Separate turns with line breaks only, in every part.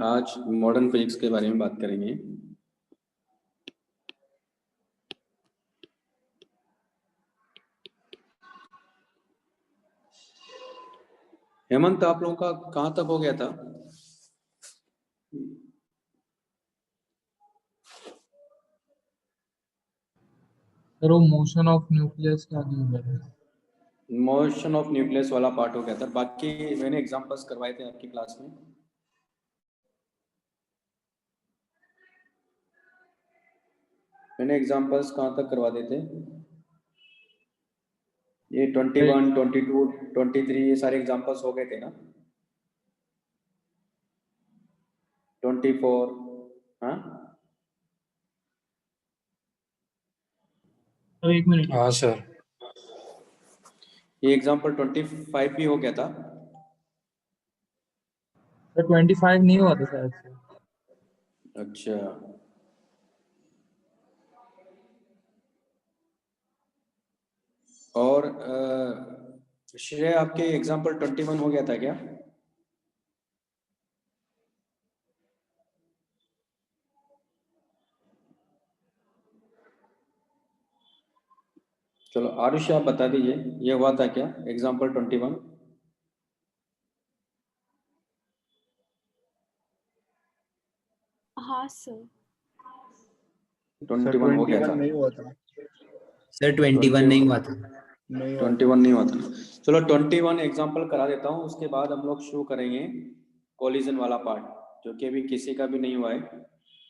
आज modern physics के बारे में बात करेंगे। हेमंत, आप लोगों का कहाँ तक हो गया था?
सर वो मोशन ऑफ न्यूक्लियस का है।
मोशन ऑफ न्यूक्लियस वाला पार्ट हो गया था, बाकी मैंने एग्जांपल्स करवाए थे आपकी क्लास में। मैंने एग्जांपल्स कहाँ तक करवा देते? ये 21, 22, 23 ये सारे एग्जांपल्स हो गए थे ना? 24, हाँ
एक मिनट।
हाँ सर।
ये एग्जांपल 25 भी हो गया था।
सर 25 नहीं हुआ था शायद से।
अच्छा, और श्रेय, आपके एग्जांपल 21 हो गया था क्या? चलो आरुष, आप बता दीजिए, ये हुआ था क्या एग्जांपल 21?
हाँ सर।
21 हो गया था।
नहीं हुआ था
सर 21 नहीं हुआ था।
21 नहीं हुआ था। चलो 21 एग्जांपल करा देता हूँ, उसके बाद हम लोग शुरू करेंगे कोलिजन वाला पार्ट, जो कि अभी किसी का भी नहीं हुआ है।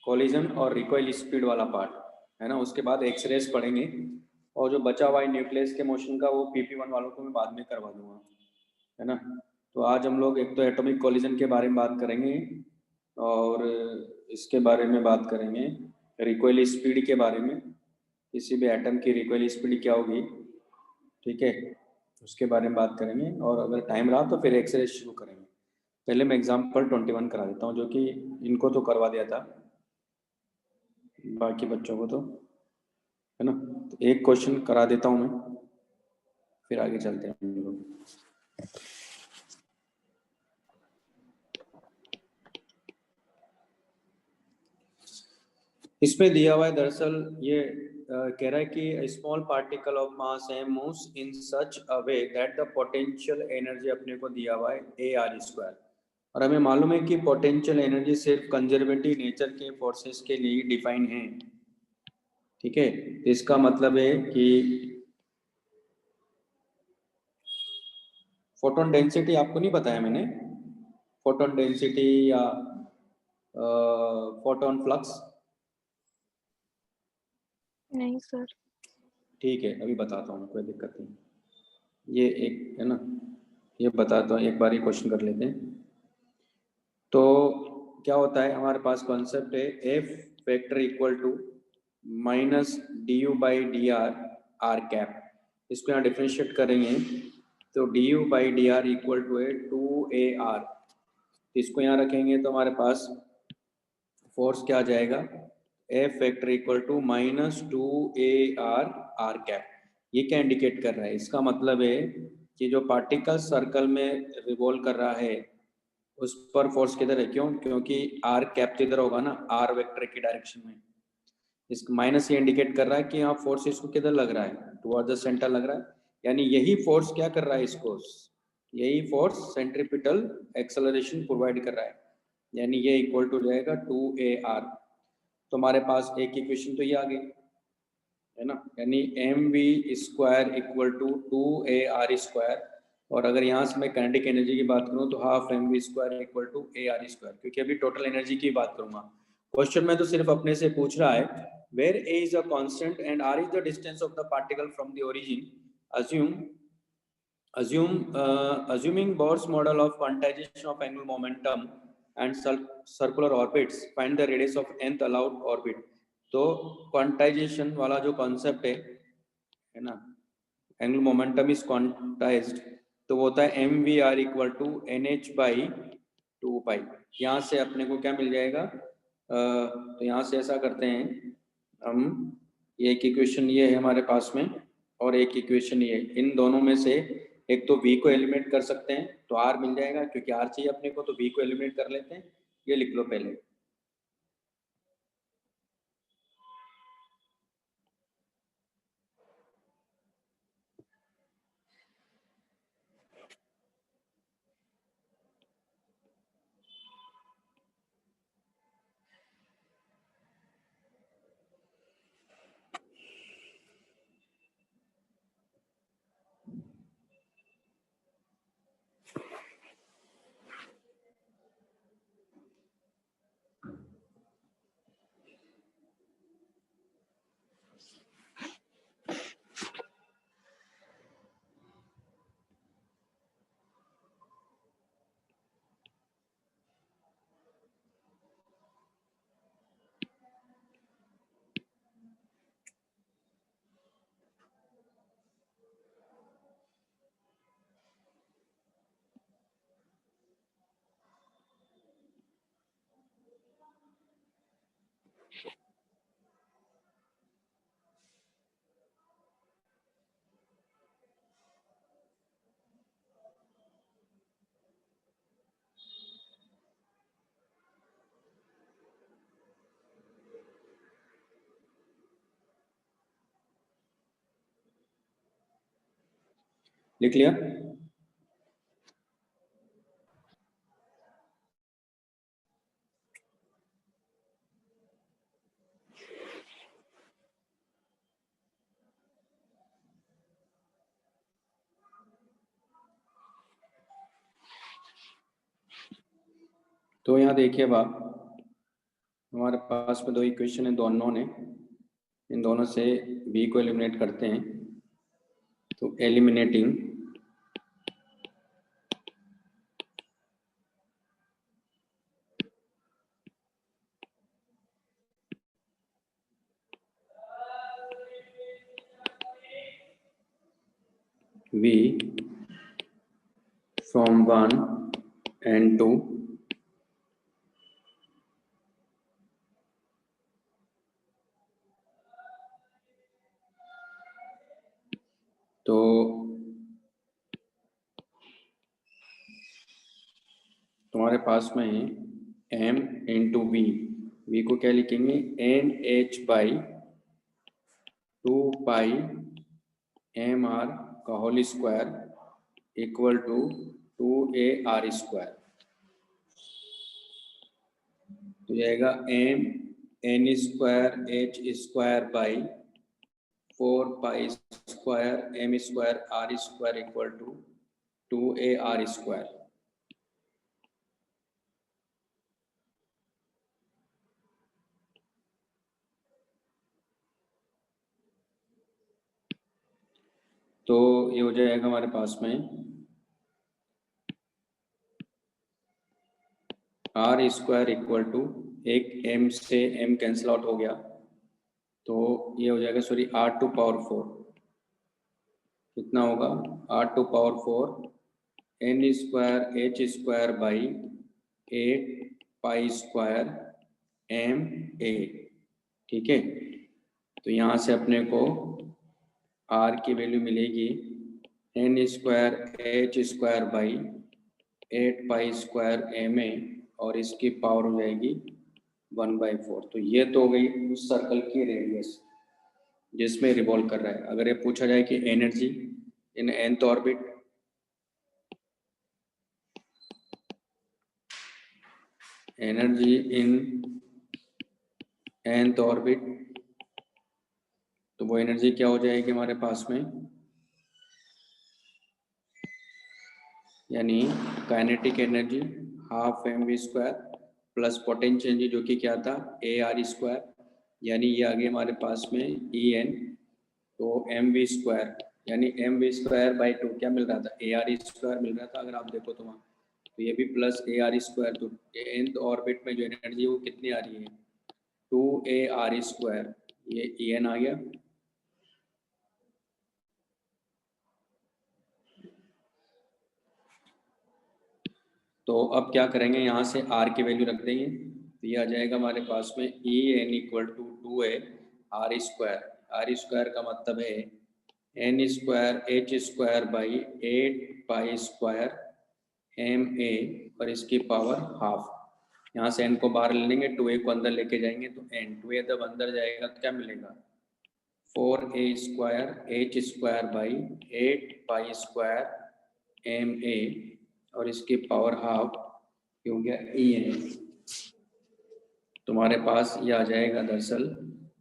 कोलिजन और रिकॉइल स्पीड वाला पार्ट है ना। उसके बाद एक्सरेस पढ़ेंगे, और जो बचा हुआ है न्यूक्लियस के मोशन का, वो PP1 वालों को मैं बाद में करवा दूंगा, है ना। तो आज हम लोग एक तो एटॉमिक कोलिजन के बारे में बात करेंगे, और इसके बारे में बात करेंगे रिकॉइल स्पीड के बारे में, किसी भी एटम की रिकॉइल स्पीड क्या होगी, ठीक है, उसके बारे में बात करेंगे। और अगर टाइम रहा तो फिर एक्सरेस शुरू करेंगे। पहले मैं एग्जांपल 21 करा देता हूँ, जो कि इनको तो करवा दिया था, बाकी बच्चों को तो, है ना। तो एक क्वेश्चन करा देता हूँ मैं, फिर आगे चलते हैं हम लोग। इसमें दिया हुआ है, दरअसल ये कह रहा है कि small particle of mass m moves in such a way that the potential energy, अपने को दिया हुआ है AR², और हमें मालूम है कि पोटेंशियल एनर्जी सिर्फ कंजर्वेटिव नेचर के फोर्सेस के लिए डिफाइन है, ठीक है। इसका मतलब है कि फोटोन डेंसिटी आपको नहीं बताया मैंने, फोटोन डेंसिटी या फोटोन फ्लक्स?
नहीं सर।
ठीक है, अभी बताता हूँ, कोई दिक्कत नहीं। ये एक है ना, ये बताता हूँ, एक बार ही क्वेश्चन कर लेते हैं। तो क्या होता है, हमारे पास कॉन्सेप्ट है F vector equal to minus du/dr r cap. इसको यहाँ डिफ्रेंशिएट करेंगे तो du/dr इक्वल टू है 2ar। इसको यहाँ रखेंगे तो हमारे पास फोर्स क्या आ जाएगा, F vector equal to minus 2ar r cap. ये क्या इंडिकेट कर रहा है? इसका मतलब है कि जो पार्टिकल सर्कल में रिवॉल्व कर रहा है उस पर फोर्स किधर है? क्यों? क्योंकि r कैप किधर होगा ना, r वेक्टर की डायरेक्शन में। इस माइनस ये इंडिकेट कर रहा है कि यहाँ फोर्स इसको किधर लग रहा है, टुवर्ड द सेंटर लग रहा है। यानी यही फोर्स क्या कर रहा है इसको, यही फोर्स सेंट्रीपिटल एक्सेलरेशन प्रोवाइड कर रहा है, यानी ये इक्वल टू जाएगा 2ar। तो हमारे पास एक इक्वेशन तो ये आ गई, है ना, यानी mv² इक्वल टू 2ar²। और अगर यहाँ से मैं काइनेटिक एनर्जी की बात करूँ तो half mv² equal to ar², क्योंकि अभी टोटल एनर्जी की बात करूंगा। क्वेश्चन में तो सिर्फ अपने से पूछ रहा है, where a is a constant and r is the distance of the particle from the origin, assuming Bohr's model of quantization of angular momentum and circular orbits, find the radius of nth allowed orbit। तो quantization वाला जो concept है ना, angular momentum is quantized, तो वो होता है mvr equal to nh/2π। यहाँ से अपने को क्या मिल जाएगा, तो यहाँ से ऐसा करते हैं हम, ये एक इक्वेशन ये है हमारे पास में, और एक इक्वेशन ये, इन दोनों में से एक तो v को एलिमिनेट कर सकते हैं तो r मिल जाएगा, क्योंकि r चाहिए अपने को, तो v को एलिमिनेट कर लेते हैं ये लिख लो पहले। लिख लिया? तो यहाँ देखिए अब आप, हमारे पास में दो इक्वेशन है, दो अननोन है, इन दोनों से v को एलिमिनेट करते हैं। तो एलिमिनेटिंग v from 1 and 2 तो तुम्हारे पास में है m इंटू v को क्या लिखेंगे, nh by 2 pi M R का whole square equal to 2a r square. तो जाएगा m n square h square by 4 pi square m square r square equal to 2a r square. तो ये हो जाएगा हमारे पास में r स्क्वायर इक्वल टू, एक m से m कैंसिल आउट हो गया, तो ये हो जाएगा सॉरी r टू पावर 4, कितना होगा r to power 4 n square h square by 8 pi square m a। ठीक है, तो यहाँ से अपने को r की वैल्यू मिलेगी n square h square by 8 pi square M A, और इसकी पावर हो जाएगी 1/4। तो ये तो हो गई उस सर्कल की रेडियस जिसमें रिवॉल्व कर रहा है। अगर ये पूछा जाए कि energy in nth orbit, energy in nth orbit, तो वो एनर्जी क्या हो जाएगी हमारे पास में, यानी kinetic energy half mv square plus potential energy जो कि क्या था ar स्क्वायर, यानी ये आगे हमारे पास में en, तो mv स्क्वायर यानी mv स्क्वायर बाई 2 क्या मिल रहा था, ar स्क्वायर मिल रहा था अगर आप देखो तो वहाँ, तो ये भी प्लस ar स्क्वायर। तो nth ऑर्बिट में जो एनर्जी है वो कितनी आ रही है, 2ar स्क्वायर, ये en आ गया। तो अब क्या करेंगे, यहाँ से r की वैल्यू रख देंगे, तो ये आ जाएगा हमारे पास में en equal to 2a r square का मतलब है n square h square by 8 pi square M A और इसकी पावर हाफ। यहाँ से n को बाहर ले लेंगे, 2a को अंदर लेके जाएंगे तो n, 2a जब अंदर जाएगा तो क्या मिलेगा, 4a square h square by 8 pi square ma, और इसकी पावर हाफ ये हो गया en। तुम्हारे पास ये आ जाएगा, दरअसल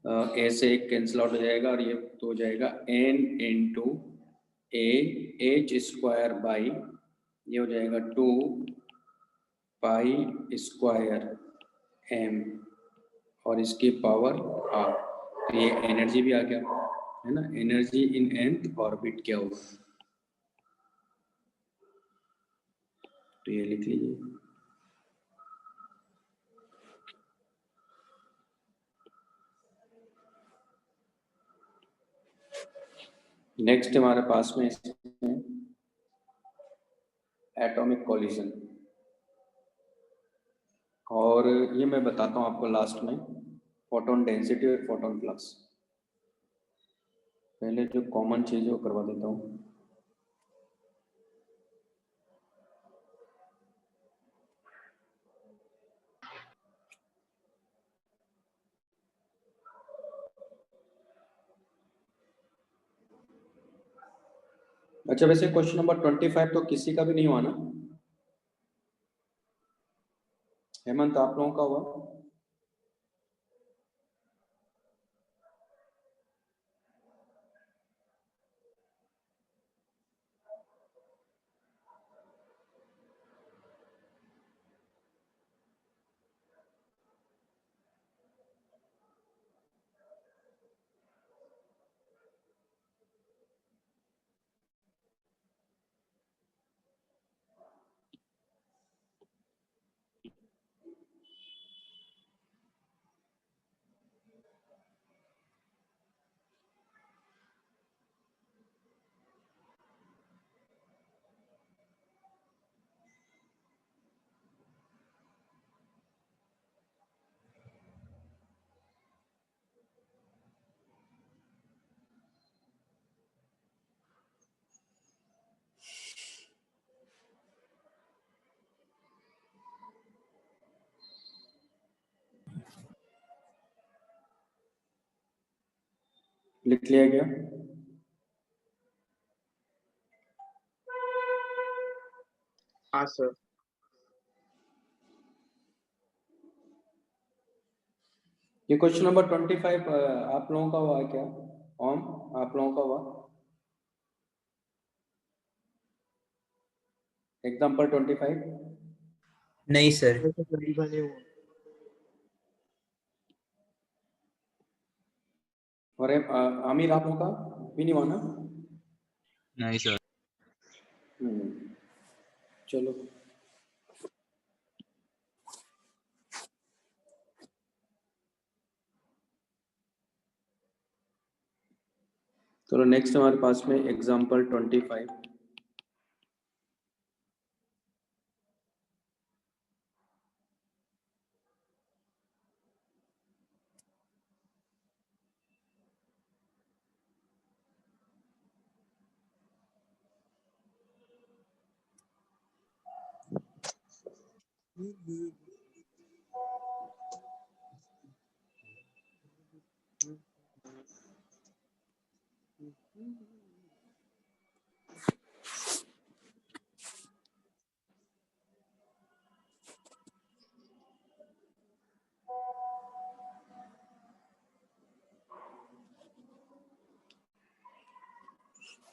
a से एक कैंसिल आउट हो जाएगा और ये तो हो जाएगा n into a h square by ये हो जाएगा 2 पाई स्क्वायर m और इसकी पावर हाफ। तो ये एनर्जी भी आ गया है ना, एनर्जी इन nth ऑर्बिट क्या होगा, तो ये लिख लीजिए। नेक्स्ट हमारे पास में एटॉमिक कॉलिजन, और ये मैं बताता हूँ आपको लास्ट में, फोटोन डेंसिटी और फोटोन फ्लक्स। पहले जो कॉमन चीज़ है वो करवा देता हूँ। अच्छा, वैसे क्वेश्चन नंबर 25 तो किसी का भी नहीं हुआ ना हेमंत, आप लोगों का हुआ? लिख लिया गया?
हाँ सर।
ये क्वेश्चन नंबर 25 आप लोगों का हुआ है क्या? ओम, आप लोगों का हुआ एग्जाम्पल 25?
नहीं सर।
और आमिर आप लोगों का भी नहीं हुआ ना?
नहीं सर।
चलो चलो नेक्स्ट हमारे पास में example 25।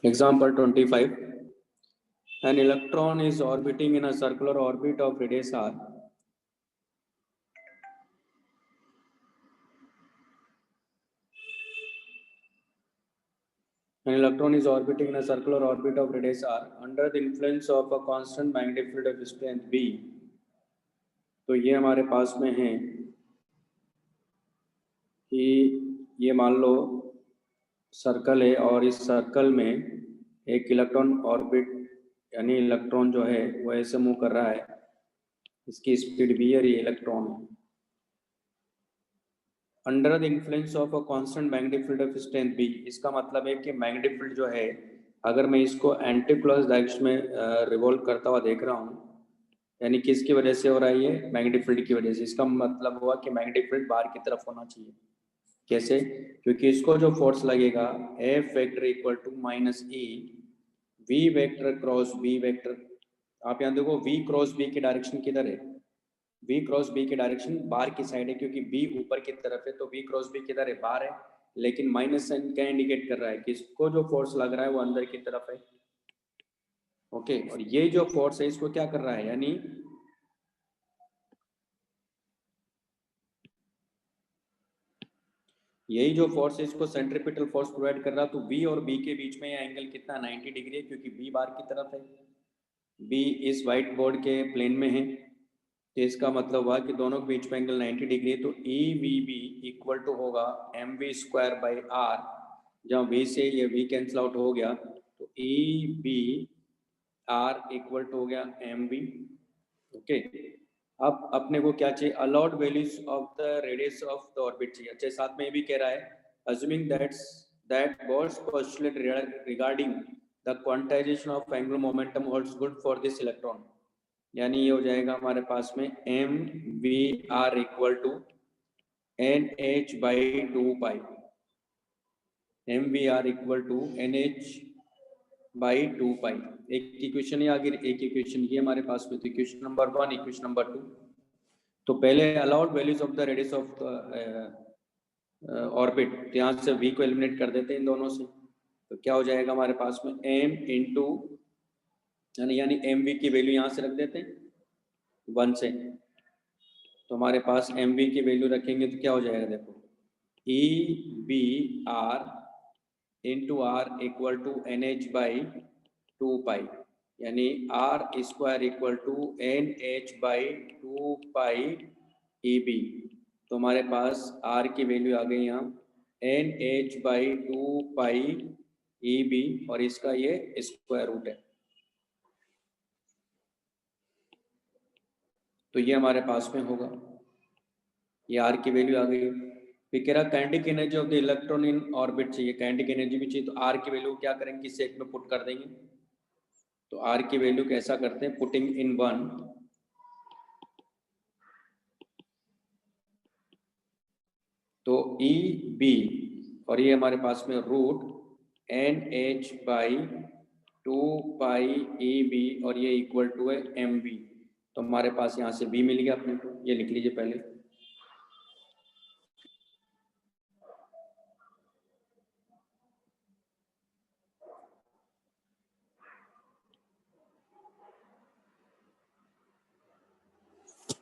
Example 25. An electron is orbiting in a circular orbit of radius r. An electron is orbiting in a circular orbit of radius r under the influence of a constant magnetic field of strength B. तो ये हमारे पास में है कि ये मान लो circle है और इस सर्कल में एक इलेक्ट्रॉन ऑर्बिट यानी इलेक्ट्रॉन जो है वो ऐसे मूव कर रहा है, इसकी स्पीड भी है, ये इलेक्ट्रॉन है। Under the influence of a constant magnetic field of strength B, इसका मतलब है कि मैग्नेटिक फील्ड जो है अगर मैं इसको एंटी क्लॉक डायरेक्शन में रिवॉल्व करता हुआ देख रहा हूँ यानी किसकी वजह से हो रहा है ये? मैग्नेटिक फील्ड की वजह से। इसका मतलब हुआ कि मैग्नेटिक फील्ड बाहर की तरफ होना चाहिए। कैसे? क्योंकि इसको जो फोर्स लगेगा F vector equal to minus E V vector cross B vector. आप यहाँ देखो V क्रॉस बी की डायरेक्शन किधर है? V क्रॉस बी की डायरेक्शन बाहर की साइड है, क्योंकि B ऊपर की तरफ है, तो V क्रॉस बी किधर है? बाहर है। लेकिन माइनस साइन क्या इंडिकेट कर रहा है कि इसको जो फोर्स लग रहा है वो अंदर की तरफ है। ओके, और ये जो फोर्स है इसको क्या कर रहा है? यानी यही जो फोर्स है इसको सेंट्रीपिटल फोर्स प्रोवाइड कर रहा, तो V और B के बीच में ये एंगल कितना? 90 डिग्री है, क्योंकि B बाहर की तरफ है, B इस व्हाइट बोर्ड के प्लेन में है। तो इसका मतलब हुआ कि दोनों के बीच में एंगल 90 डिग्री है, तो EVB इक्वल टू होगा mv स्क्वायर बाई r। जहाँ V से ये V कैंसिल आउट हो गया, तो EB R इक्वल टू हो गया mv। ओके, अब अपने को क्या चाहिए? Allowed values of the radius of the orbit चाहिए। अच्छा, साथ में ये भी कह रहा है assuming that Bohr's postulate regarding the quantization of angular momentum holds good for this electron। यानी ये हो जाएगा हमारे पास में mv_r equal to nh by 2 pi. mv_r equal to nh by 2 pi. एक इक्वेशन ही आगे, एक इक्वेशन ये हमारे पास में। तो इक्वेशन नंबर 1, इक्वेशन नंबर 2। तो पहले allowed values of the radius of orbit, यहाँ से v को एलिमिनेट कर देते हैं इन दोनों से। तो क्या हो जाएगा हमारे पास में? m इंटू यानी mv की वैल्यू यहाँ से रख देते हैं 1 से। तो हमारे पास mv की वैल्यू रखेंगे तो क्या हो जाएगा? देखो, EB_R into R equal to NH by 2 pi, यानी R square equal to NH by 2 pi EB। तो हमारे पास R की वैल्यू आ गई यहाँ NH बाई 2 पाई EB, और इसका ये स्क्वायर रूट है। तो ये हमारे पास में होगा, ये R की वैल्यू आ गई। फिर कह रहा kinetic energy of the electron in orbit चाहिए, काइनेटिक एनर्जी भी चाहिए। तो R की वैल्यू क्या करेंगे? इसे एक में पुट कर देंगे। तो R की वैल्यू कैसा करते हैं? पुटिंग इन 1, तो EB, और ये हमारे पास में root NH by 2 pi EB, और ये इक्वल टू है MB। तो हमारे पास यहाँ से B मिल गया अपने को, ये लिख लीजिए पहले।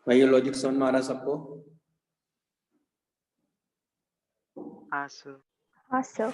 भाई ये लॉजिक समझ में आ रहा है सबको?
हाँ सर।
हाँ सर।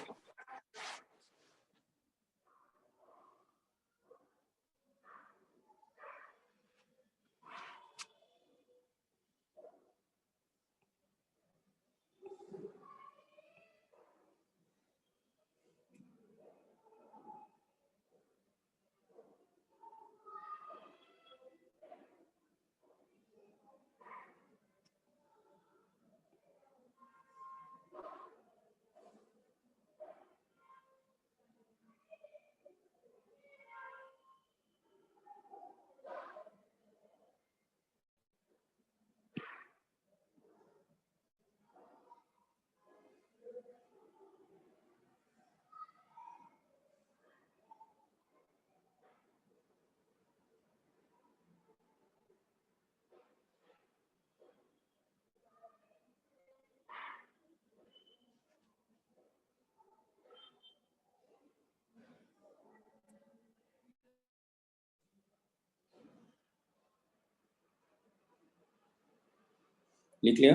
लिख लिया?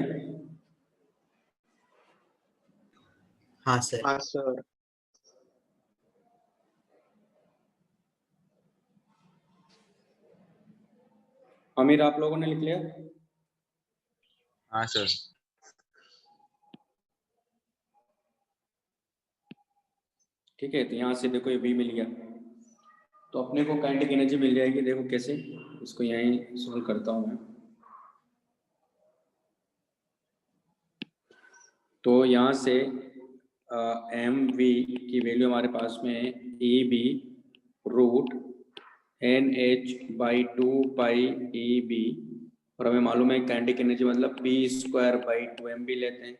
हाँ सर।
हाँ सर।
आमिर, आप लोगों ने लिख लिया?
हाँ सर।
ठीक है, तो यहाँ से देखो ये B मिल गया, तो अपने को काइनेटिक एनर्जी मिल जाएगी। देखो कैसे, इसको यहीं सोल्व करता हूँ मैं। तो यहाँ से mv की वैल्यू हमारे पास में है EB रूट NH/2πeB, और हमें मालूम है काइनेटिक एनर्जी मतलब P²/2mB लेते हैं,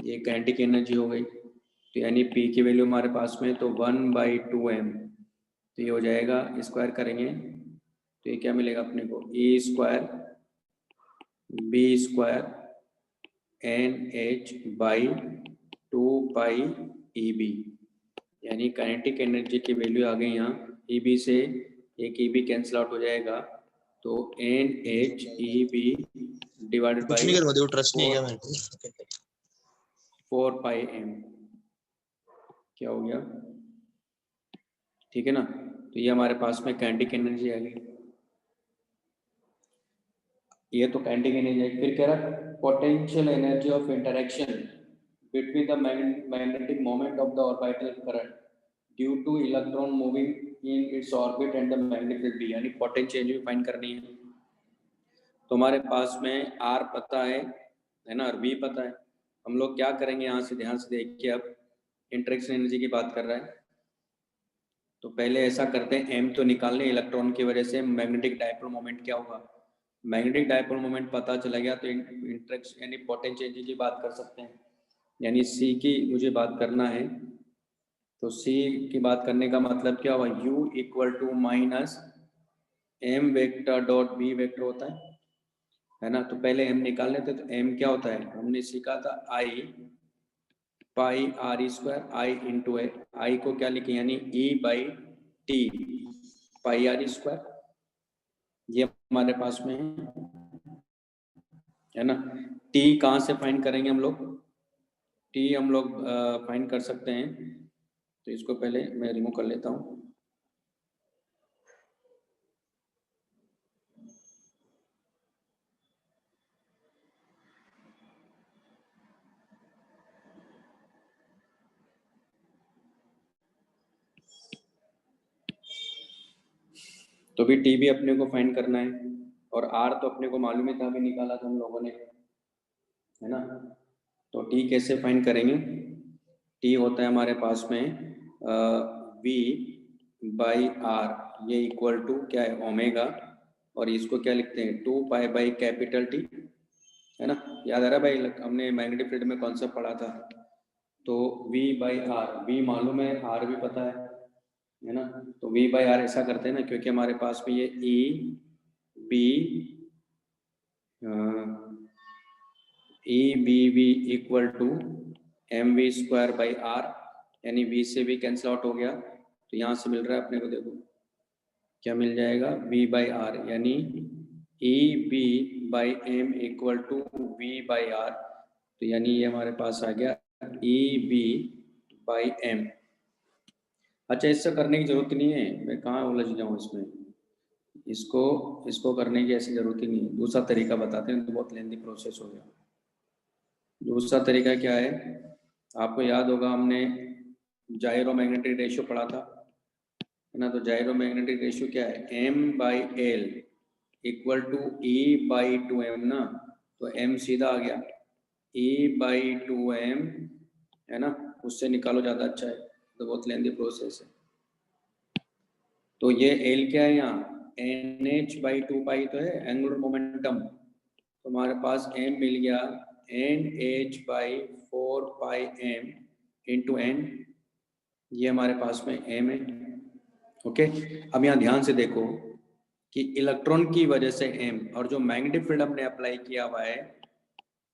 ये काइनेटिक एनर्जी हो गई। तो यानी P की वैल्यू हमारे पास में तो 1/2m, तो ये हो जाएगा, स्क्वायर करेंगे तो ये क्या मिलेगा अपने को, E²B² NH/2πeB, यानी काइनेटिक एनर्जी की वैल्यू आ गई यहाँ। EB से एक EB कैंसिल आउट हो जाएगा, तो NHEB डिवाइडेड
कुछ
बाई
नहीं करवा दो, ट्रस्ट नहीं है क्या मेरे को।
4πm, क्या हो गया, ठीक है ना। तो ये हमारे पास में काइनेटिक एनर्जी आ गई, ये तो काइनेटिक एनर्जी है। फिर कह रहा potential energy of interaction between the magnetic moment of the orbital current due two electron moving in its orbit and the magnetic field B, यानी पोटेंशियल एनर्जी फाइंड करनी है। तो हमारे पास में R पता है ना, और V पता है। हम लोग क्या करेंगे, यहाँ से ध्यान से देखिए, अब इंटरेक्शन एनर्जी की बात कर रहा है, तो पहले ऐसा करते हैं, M तो निकालने, इलेक्ट्रॉन की वजह से मैग्नेटिक डायपोल मोमेंट क्या होगा, मैग्नेटिक डायपोल मोमेंट पता चला गया तो इंटरेक्शन यानी पोटेंशियल एनर्जी की बात कर सकते हैं। यानी C की मुझे बात करना है, तो C की बात करने का मतलब क्या हुआ, U = -M vector dot B vector होता है ना। तो पहले M निकाल लेते, तो M क्या होता है, हमने सीखा था I πr², I into A, I को क्या लिखे यानी E/T πr², ये हमारे पास में है ना। T कहाँ से फाइंड करेंगे हम लोग, T हम लोग फाइंड कर सकते हैं, तो इसको पहले मैं रिमूव कर लेता हूँ। तो भी T भी अपने को फाइंड करना है, और R तो अपने को मालूम ही था, अभी निकाला था हम लोगों ने, है ना। तो T कैसे फाइंड करेंगे, T होता है हमारे पास में V/R, ये इक्वल टू क्या है, ओमेगा, और इसको क्या लिखते हैं 2π/T, है ना। याद आ रहा है भाई, हमने मैग्नेटिक फील्ड में कॉन्सेप्ट पढ़ा था। तो V/R, V मालूम है, R भी पता है ना। तो V/R ऐसा करते हैं ना, क्योंकि हमारे पास में ये EBV इक्वल टू mv²/R, यानी V से V कैंसिल आउट हो गया, तो यहाँ से मिल रहा है अपने को, देखो क्या मिल जाएगा, V/R, यानी EB/m इक्वल टू V/R, तो यानी ये हमारे पास आ गया EB/m। अच्छा, इससे करने की जरूरत नहीं है, मैं कहाँ उलझ जाऊँ इसमें, इसको करने की ऐसी जरूरत ही नहीं है। दूसरा तरीका बताते हैं, तो बहुत लेंथी प्रोसेस हो गया। दूसरा तरीका क्या है, आपको याद होगा हमने जायरोमैग्नेटिक रेशियो पढ़ा था, है ना। तो जायरोमैग्नेटिक रेशियो क्या है, M/L इक्वल टू E/2m ना, तो M सीधा आ गया, E/2m, है ना, उससे निकालो ज़्यादा अच्छा है, तो बहुत लेंथी प्रोसेस है। तो ये L क्या है यहाँ, NH/2π तो है एंगुलर मोमेंटम, तो हमारे पास M मिल गया NH/4πm इंटू n, ये हमारे पास में M है। ओके, अब यहाँ ध्यान से देखो कि इलेक्ट्रॉन की वजह से M, और जो मैग्नेटिक फील्ड हमने अप्लाई किया हुआ है,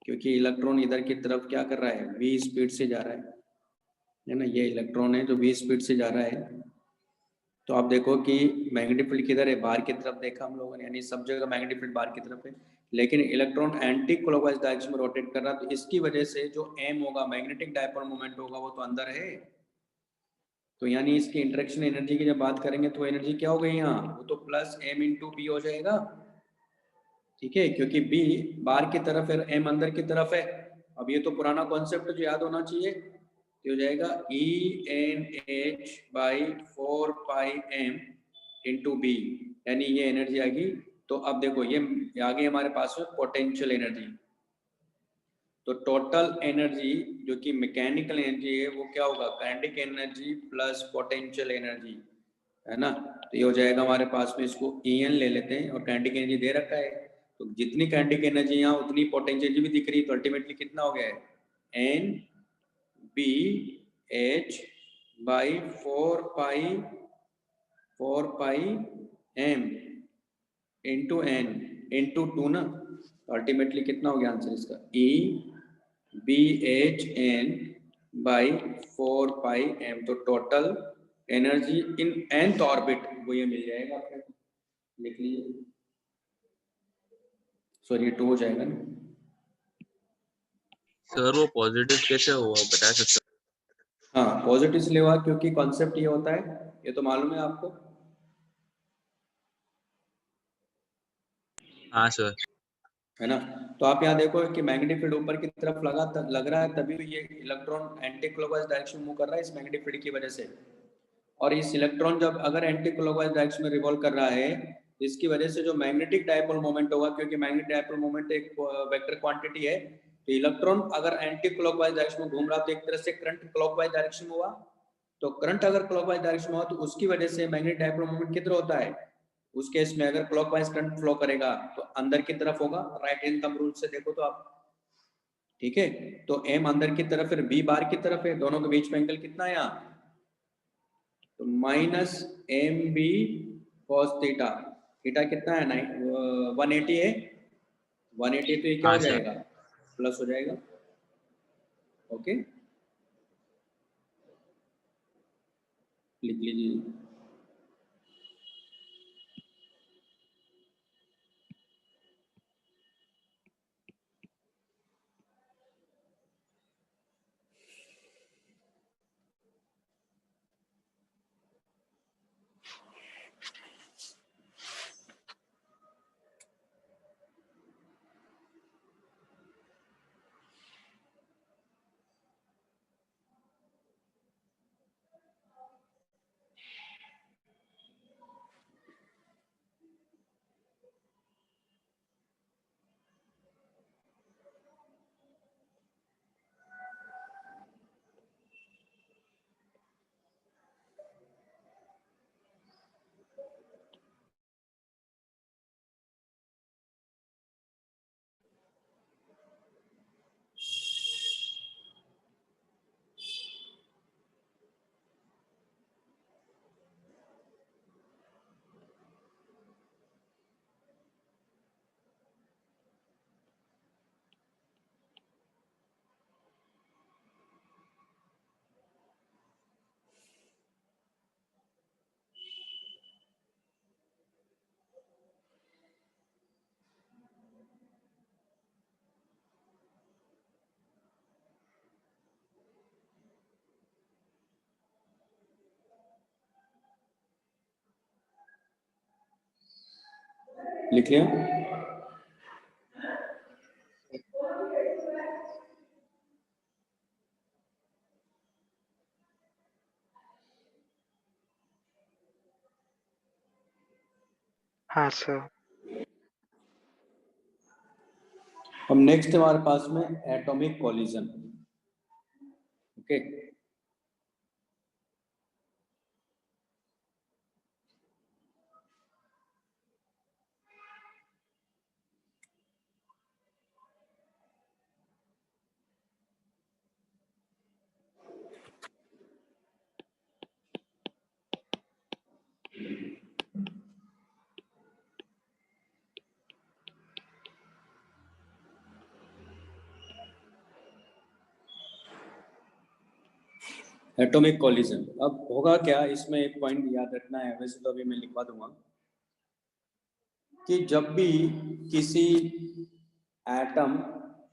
क्योंकि इलेक्ट्रॉन इधर की तरफ क्या कर रहा है, v स्पीड से जा रहा है ना, ये इलेक्ट्रॉन है जो v स्पीड से जा रहा है। तो आप देखो कि मैग्नेटिक फील्ड किधर है, बाहर की तरफ देखा हम लोगों ने, यानी सब जगह मैग्नेटिक फील्ड बाहर की तरफ है, लेकिन इलेक्ट्रॉन एंटी क्लॉकवाइज डायरेक्शन में रोटेट कर रहा है, तो इसकी वजह से जो M होगा, मैग्नेटिक डायपोल मोमेंट होगा, वो तो अंदर है। तो यानी इसकी इंटरेक्शन एनर्जी की जब बात करेंगे, तो एनर्जी क्या हो गई यहाँ, वो तो +M × B हो जाएगा, ठीक है, क्योंकि B बाहर की तरफ है, M अंदर की तरफ है। अब ये तो पुराना कॉन्सेप्ट जो याद होना चाहिए, तो हो जाएगा ENH/4πm × B, यानी ये एनर्जी आएगी। तो अब देखो ये आ गई हमारे पास में पोटेंशियल एनर्जी। तो टोटल एनर्जी जो कि मैकेनिकल एनर्जी है, वो क्या होगा, kinetic energy plus potential energy, है ना। तो ये हो जाएगा हमारे पास में, इसको En ले लेते हैं और काइनेटिक एनर्जी दे रखा है, तो जितनी काइनेटिक एनर्जी यहाँ उतनी पोटेंशियल भी दिख रही है, तो अल्टीमेटली कितना हो गया है, N B H by 4 pi M into N into 2 ना, तो अल्टीमेटली कितना हो गया आंसर इसका, E B H N by 4 pi M, तो total energy in nth orbit वो ये मिल जाएगा आपको, लिख लीजिए, सॉरी ये 2 हो जाएगा ना।
सर वो पॉजिटिव कैसे हुआ बता सकते हो?
हाँ पॉजिटिव इसलिए हुआ क्योंकि कॉन्सेप्ट ये होता है, ये तो मालूम है आपको।
हाँ सर।
है ना, तो आप यहाँ देखो कि मैग्नेटिक फील्ड ऊपर की तरफ लग रहा है, तभी तो ये electron anti clockwise direction move कर रहा है इस मैग्नेटिक फील्ड की वजह से। और इस इलेक्ट्रॉन जब अगर एंटी क्लॉकवाइज डायरेक्शन में रिवॉल्व कर रहा है, इसकी वजह से जो मैग्नेटिक डायपोल मोमेंट होगा, क्योंकि मैग्नेटिक डायपोल मोमेंट एक वेक्टर क्वांटिटी है, तो इलेक्ट्रॉन अगर एंटी क्लॉकवाइज डायरेक्शन में घूम रहा तो एक तरह से करंट क्लॉकवाइज डायरेक्शन में हुआ, तो करंट अगर क्लॉकवाइज डायरेक्शन में हुआ तो उसकी वजह से मैग्नेटिक डायपोल मोमेंट किधर होता है, उस केस में अगर क्लॉकवाइज करंट फ्लो करेगा तो अंदर की तरफ होगा, राइट हैंड थंब रूल से देखो तो आप, ठीक है। तो एम अंदर की तरफ, फिर बी बाहर की तरफ है, दोनों के बीच में एंगल कितना है यहाँ, तो minus M B cos theta, theta कितना है 180 है, 180, तो ये क्या हो
हाँ सर।
जाएगा, प्लस हो जाएगा, ओके लिख लीजिए। लिख लिया,
हाँ सर।
हम नेक्स्ट हमारे पास में atomic collision, okay. Atomic collision, अब होगा क्या, इसमें एक पॉइंट याद रखना है, वैसे तो अभी मैं लिखवा दूंगा कि जब भी किसी एटम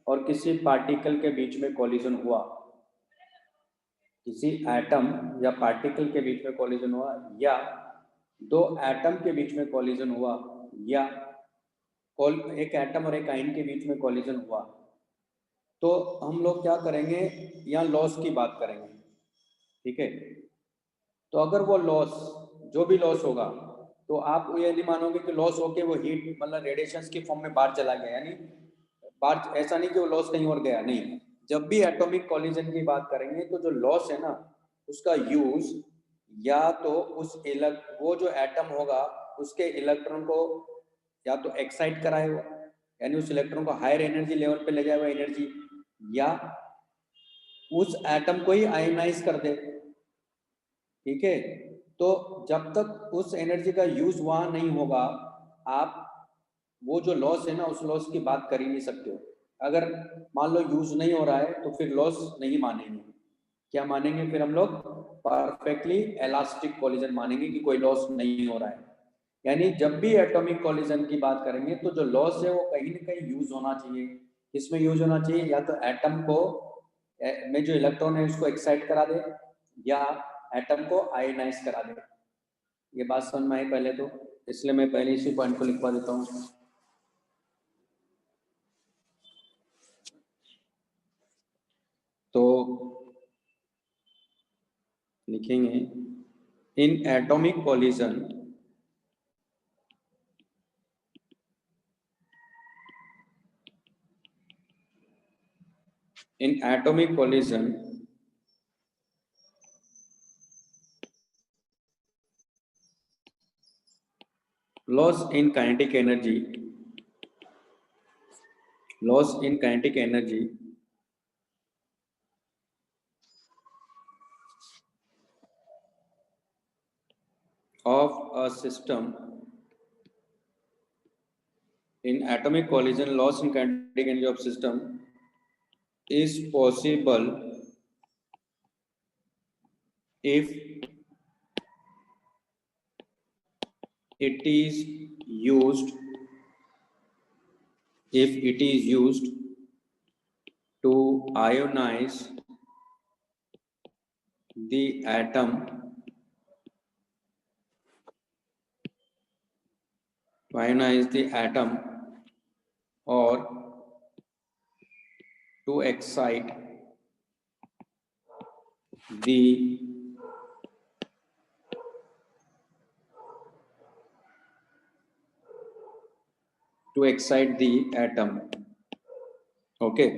और किसी पार्टिकल के बीच में कॉलिजन हुआ, किसी एटम या पार्टिकल के बीच में कॉलिजन हुआ, या दो एटम के बीच में कॉलिजन हुआ, या एक एटम और एक आयन के बीच में कॉलिजन हुआ, तो हम लोग क्या करेंगे, यहाँ लॉस की बात करेंगे, ठीक है। तो अगर वो लॉस, जो भी लॉस होगा, तो आप ये नहीं मानोगे कि लॉस होके वो हीट मतलब रेडिएशंस की फॉर्म में बाहर चला गया, यानी बाहर, ऐसा नहीं कि वो लॉस कहीं और गया, नहीं। जब भी एटॉमिक कॉलिजन की बात करेंगे तो जो लॉस है ना, उसका यूज या तो वो जो एटम होगा उसके इलेक्ट्रॉन को या तो एक्साइट कराए वो, यानी उस इलेक्ट्रॉन को हायर एनर्जी लेवल पे ले जाए वो एनर्जी, या उस एटम को ही आयोनाइज कर दे। ठीक है, तो जब तक उस एनर्जी का यूज वहां नहीं होगा, आप वो जो लॉस है ना, उस लॉस की बात कर ही नहीं सकते हो। अगर मान लो यूज नहीं हो रहा है तो फिर लॉस नहीं मानेंगे। क्या मानेंगे फिर हम लोग? परफेक्टली इलास्टिक कोलिजन मानेंगे कि कोई लॉस नहीं हो रहा है। यानी जब भी एटॉमिक कोलिजन की बात करेंगे तो जो लॉस है वो कहीं ना कहीं यूज होना चाहिए। किसमें यूज होना चाहिए? या तो एटम को में जो इलेक्ट्रॉन है उसको एक्साइट करा दे, या एटम को आयोनाइज करा दे। ये बात समझ में आई पहले तो, इसलिए मैं पहले इसी पॉइंट को लिखवा देता हूँ। तो लिखेंगे इन atomic collision loss in kinetic energy of a system in atomic collision, loss in kinetic energy of system is possible if it is used to ionize the atom or to excite the atom. Okay,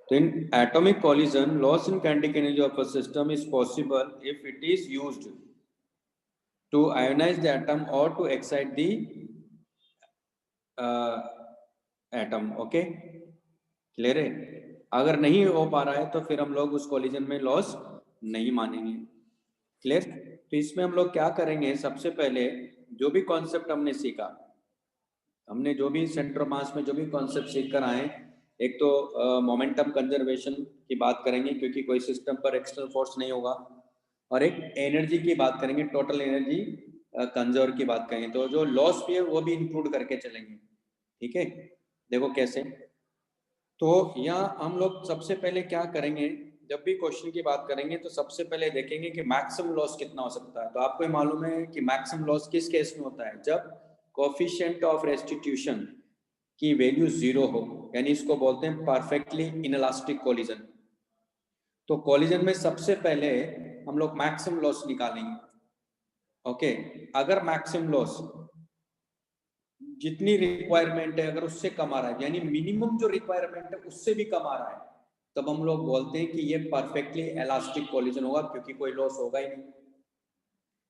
so in atomic collision, loss in kinetic energy of a system is possible if it is used to ionize the atom or to excite the atom. Okay, clear है? अगर नहीं हो पा रहा है तो फिर हम लोग उस कोलिजन में लॉस नहीं मानेंगे। क्लियर? तो इसमें हम लोग क्या करेंगे, सबसे पहले जो भी कॉन्सेप्ट हमने सीखा, हमने जो भी सेंटर मास में जो भी कॉन्सेप्ट सीख कर आए, एक तो मोमेंटम कंजर्वेशन की बात करेंगे क्योंकि कोई सिस्टम पर एक्सटर्नल फोर्स नहीं होगा, और एक एनर्जी की बात करेंगे, टोटल एनर्जी कंजर्व की बात करेंगे, तो जो लॉस भी है वो भी इंक्लूड करके चलेंगे। ठीक है, देखो कैसे। तो यहाँ हम लोग सबसे पहले क्या करेंगे, जब भी क्वेश्चन की बात करेंगे तो सबसे पहले देखेंगे कि मैक्सिमम लॉस कितना हो सकता है। तो आपको ये मालूम है कि मैक्सिमम लॉस किस केस में होता है? जब कोफिशिएंट ऑफ रेस्टिट्यूशन की वैल्यू 0 हो, यानी इसको बोलते हैं परफेक्टली इनइलास्टिक कोलिजन। तो कोलिजन में सबसे पहले हम लोग मैक्सिमम लॉस निकालेंगे। ओके, अगर मैक्सिमम लॉस जितनी रिक्वायरमेंट है अगर उससे कम आ रहा है, यानी मिनिमम जो रिक्वायरमेंट है उससे भी कम आ रहा है, तब हम लोग बोलते हैं कि ये परफेक्टली इलास्टिक कोलिजन होगा, क्योंकि कोई लॉस होगा ही नहीं।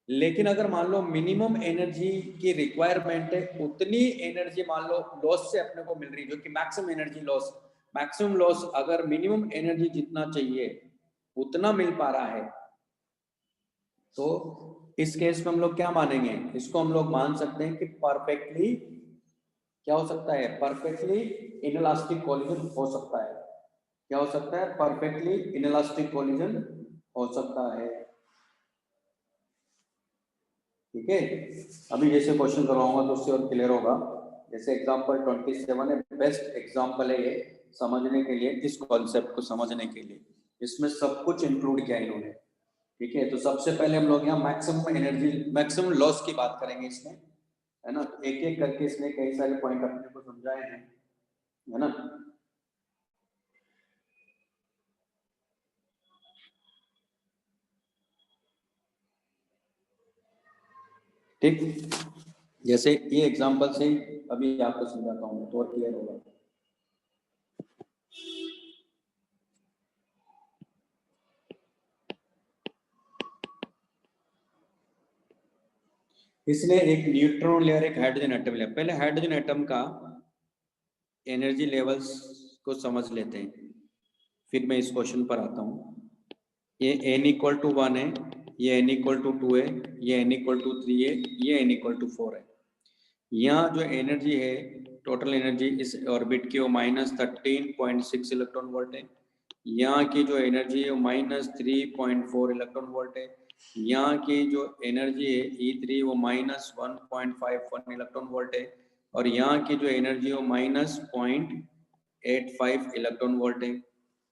लेकिन अगर मान लो मिनिमम एनर्जी की रिक्वायरमेंट है, उतनी एनर्जी मान लो लॉस से अपने को मिल रही है, जो कि maximum energy loss, maximum loss अगर मिनिमम एनर्जी जितना चाहिए उतना मिल पा रहा है, तो इस केस में हम लोग क्या मानेंगे? इसको हम लोग मान सकते हैं कि परफेक्टली क्या हो सकता है? परफेक्टली इनइलास्टिक कोलिजन हो सकता है। क्या हो सकता है? परफेक्टली इनइलास्टिक कोलिजन हो सकता है। ठीक है, अभी जैसे क्वेश्चन करवाऊंगा तो उससे और क्लियर होगा। जैसे एग्जांपल 27 है, बेस्ट एग्जांपल है ये समझने के लिए, इस कॉन्सेप्ट को समझने के लिए। इसमें सब कुछ इंक्लूड किया इन्होंने। ठीक है, तो सबसे पहले हम लोग यहाँ मैक्सिमम एनर्जी, मैक्सिमम लॉस की बात करेंगे इसमें, है ना। तो एक एक करके इसने कई सारे पॉइंट अपने को समझाए हैं, है ना। ठीक, जैसे ये एग्जांपल से अभी आपको समझाता हूँ तो और क्लियर होगा। इसने एक न्यूट्रॉन लेयर, एक हाइड्रोजन एटम लिया। पहले हाइड्रोजन एटम का एनर्जी लेवल्स को समझ लेते हैं, फिर मैं इस क्वेश्चन पर आता हूँ। ये n=1 है, ये n=2 है, ये n=3 है, ये n=4 है। यहाँ जो एनर्जी है, टोटल एनर्जी इस ऑर्बिट की वो -13.6 इलेक्ट्रॉन वोल्ट है। यहाँ की जो एनर्जी है वो -3.4 इलेक्ट्रॉन वोल्ट है। यहाँ की जो एनर्जी है E3 वो -1.51 इलेक्ट्रॉन वोल्ट है, और यहाँ की जो एनर्जी है वो -0.85 इलेक्ट्रॉन वोल्ट है।